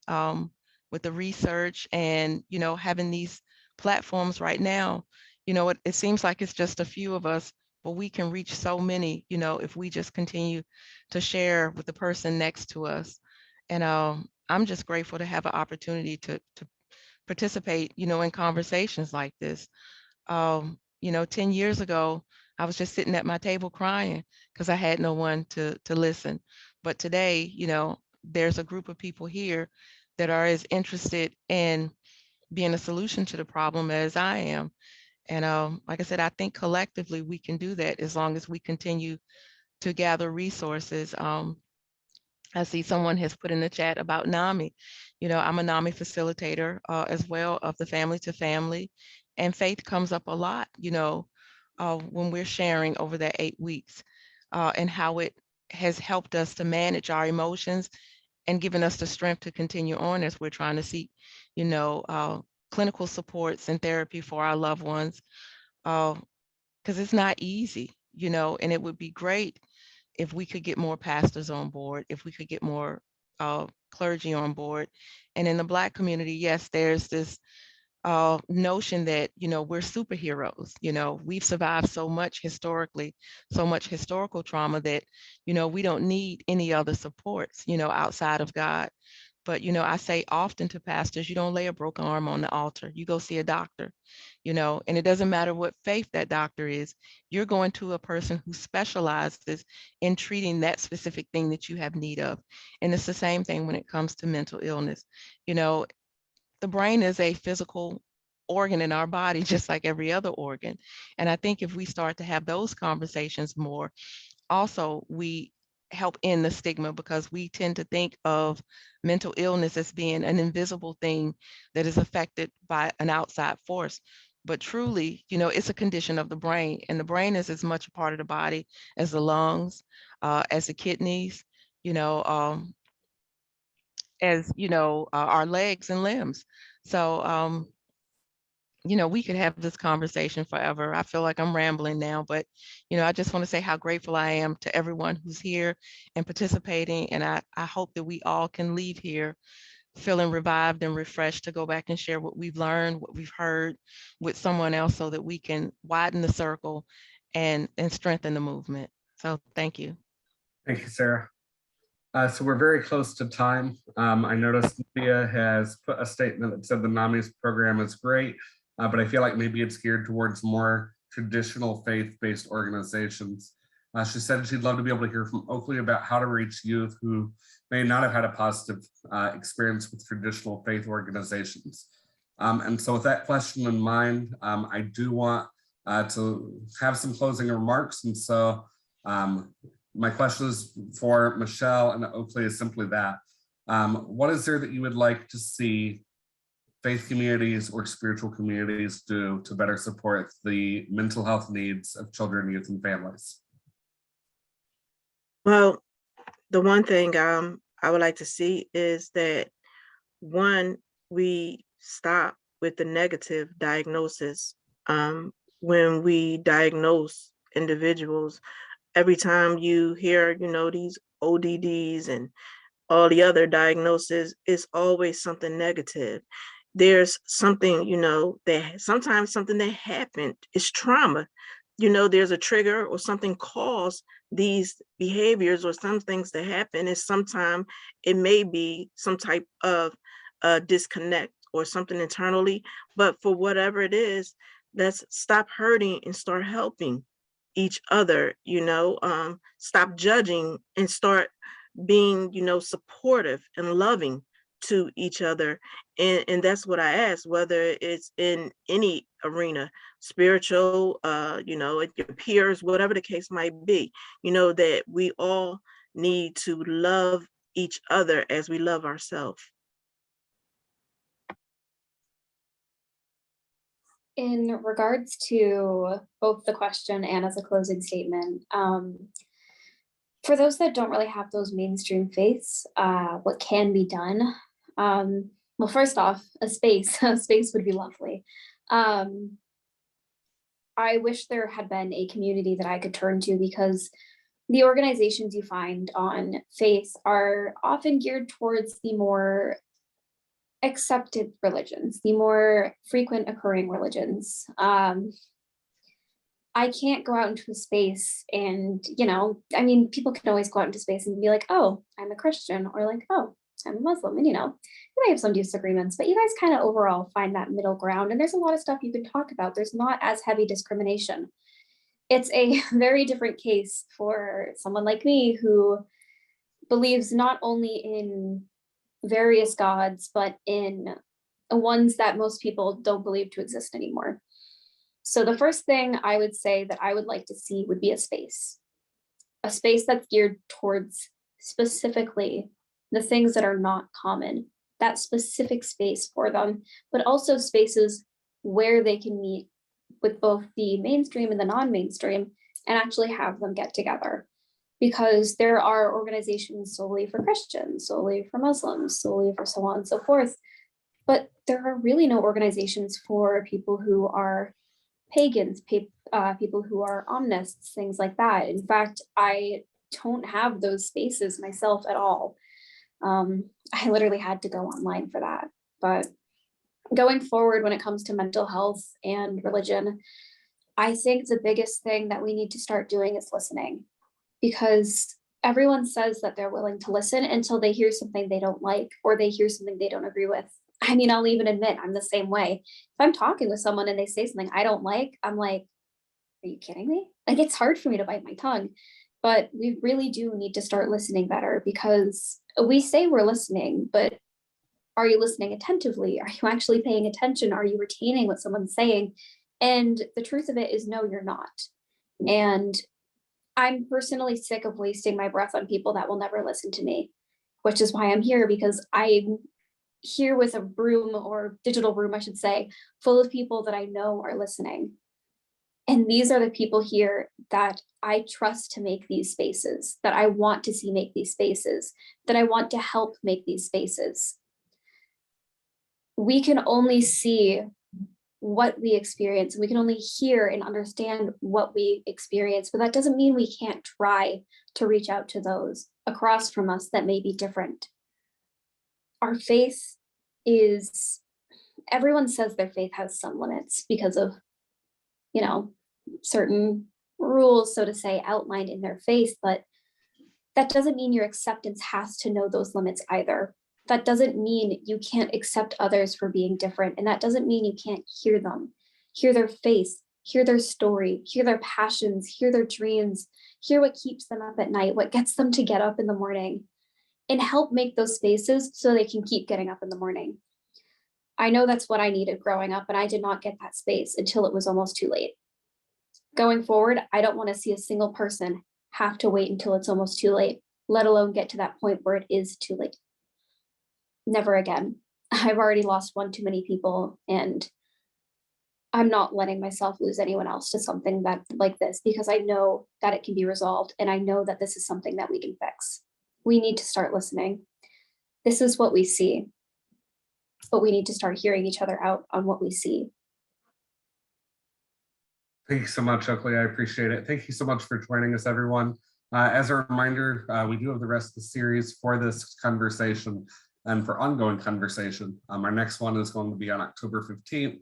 with the research and, having these platforms right now. It seems like it's just a few of us, but we can reach so many, if we just continue to share with the person next to us. And I'm just grateful to have an opportunity to participate, in conversations like this. 10 years ago, I was just sitting at my table crying because I had no one to listen. But today, there's a group of people here that are as interested in being a solution to the problem as I am. And like I said, I think collectively we can do that as long as we continue to gather resources. I see someone has put in the chat about NAMI. I'm a NAMI facilitator as well of the family to family, and faith comes up a lot, when we're sharing over that 8 weeks and how it has helped us to manage our emotions and given us the strength to continue on as we're trying to seek, clinical supports and therapy for our loved ones, because it's not easy, and it would be great if we could get more pastors on board, if we could get more clergy on board. And in the Black community, yes, there's this notion that, we're superheroes. We've survived so much historically, so much historical trauma that, we don't need any other supports, outside of God. But, I say often to pastors, you don't lay a broken arm on the altar. You go see a doctor, and it doesn't matter what faith that doctor is. You're going to a person who specializes in treating that specific thing that you have need of. And it's the same thing when it comes to mental illness. The brain is a physical organ in our body, just like every other organ. And I think if we start to have those conversations more, also we help end the stigma, because we tend to think of mental illness as being an invisible thing that is affected by an outside force. But truly, it's a condition of the brain, and the brain is as much a part of the body as the lungs, as the kidneys, as our legs and limbs. So we could have this conversation forever. I feel like I'm rambling now, but I just want to say how grateful I am to everyone who's here and participating. And I hope that we all can leave here feeling revived and refreshed to go back and share what we've learned, what we've heard with someone else, so that we can widen the circle and strengthen the movement. So thank you. Thank you, Sarah. So we're very close to time. I noticed Leah has put a statement that said the NAMI's program is great, but I feel like maybe it's geared towards more traditional faith-based organizations. She said she'd love to be able to hear from Oakley about how to reach youth who may not have had a positive experience with traditional faith organizations. And so with that question in mind, I do want to have some closing remarks. And so my question is for Michelle and Oakley is simply that. What is there that you would like to see faith communities or spiritual communities do to better support the mental health needs of children, youth, and families? Well, the one thing I would like to see is that, one, we stop with the negative diagnosis. When we diagnose individuals, every time you hear, these ODDs and all the other diagnoses, it's always something negative. there's something, that sometimes something that happened is trauma. There's a trigger or something caused these behaviors or some things that happen, and sometimes it may be some type of disconnect or something internally. But for whatever it is, let's stop hurting and start helping each other. Stop judging and start being, supportive and loving to each other. And that's what I ask, whether it's in any arena, spiritual, your peers, whatever the case might be, that we all need to love each other as we love ourselves. In regards to both the question and as a closing statement, for those that don't really have those mainstream faiths, what can be done? Well, first off, a space would be lovely. I wish there had been a community that I could turn to, because the organizations you find on faith are often geared towards the more accepted religions, the more frequent occurring religions. I can't go out into a space and, people can always go out into space and be like, oh, I'm a Christian, or like, oh, I'm a Muslim. And, you may have some disagreements, but you guys kind of overall find that middle ground. And there's a lot of stuff you can talk about. There's not as heavy discrimination. It's a very different case for someone like me who believes not only in various gods, but in ones that most people don't believe to exist anymore. So the first thing I would say that I would like to see would be a space that's geared towards specifically the things that are not common, that specific space for them, but also spaces where they can meet with both the mainstream and the non-mainstream and actually have them get together. Because there are organizations solely for Christians, solely for Muslims, solely for so on and so forth. But there are really no organizations for people who are pagans, people who are omnists, things like that. In fact, I don't have those spaces myself at all. I literally had to go online for that. But going forward, when it comes to mental health and religion, I think the biggest thing that we need to start doing is listening. Because everyone says that they're willing to listen until they hear something they don't like, or they hear something they don't agree with. I'll even admit I'm the same way. If I'm talking with someone and they say something I don't like, I'm like, are you kidding me? Like, it's hard for me to bite my tongue. But we really do need to start listening better, because we say we're listening, but are you listening attentively? Are you actually paying attention? Are you retaining what someone's saying? And the truth of it is, no, you're not. And I'm personally sick of wasting my breath on people that will never listen to me, which is why I'm here, because I'm here with a room, or digital room, I should say, full of people that I know are listening. And these are the people here that I trust to make these spaces, that I want to see make these spaces, that I want to help make these spaces. We can only see what we experience, and we can only hear and understand what we experience, but that doesn't mean we can't try to reach out to those across from us that may be different. Our faith is, everyone says their faith has some limits because of, certain rules, so to say, outlined in their faith, but that doesn't mean your acceptance has to know those limits either. That doesn't mean you can't accept others for being different. And that doesn't mean you can't hear them, hear their face, hear their story, hear their passions, hear their dreams, hear what keeps them up at night, what gets them to get up in the morning, and help make those spaces so they can keep getting up in the morning. I know that's what I needed growing up, and I did not get that space until it was almost too late. Going forward, I don't want to see a single person have to wait until it's almost too late, let alone get to that point where it is too late. Never again. I've already lost one too many people, and I'm not letting myself lose anyone else to something that like this, because I know that it can be resolved, and I know that this is something that we can fix. We need to start listening. This is what we see, but we need to start hearing each other out on what we see. Thank you so much, Oakley. I appreciate it. Thank you so much for joining us, everyone. As a reminder, we do have the rest of the series for this conversation and for ongoing conversation. Our next one is going to be on October 15th,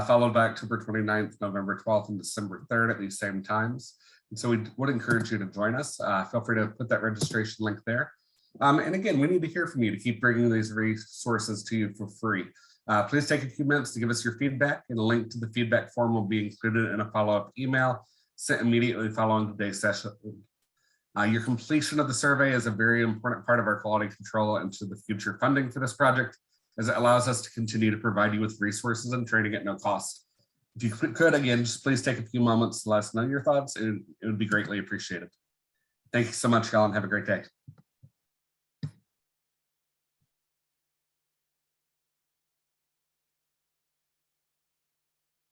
followed by October 29th, November 12th, and December 3rd at these same times. And so we would encourage you to join us. Feel free to put that registration link there. And again, we need to hear from you to keep bringing these resources to you for free. Please take a few minutes to give us your feedback, and a link to the feedback form will be included in a follow-up email sent immediately following today's session. Your completion of the survey is a very important part of our quality control into the future funding for this project, as it allows us to continue to provide you with resources and training at no cost. If you could, again, just please take a few moments to let us know your thoughts. It would be greatly appreciated. Thank you so much, y'all, and have a great day.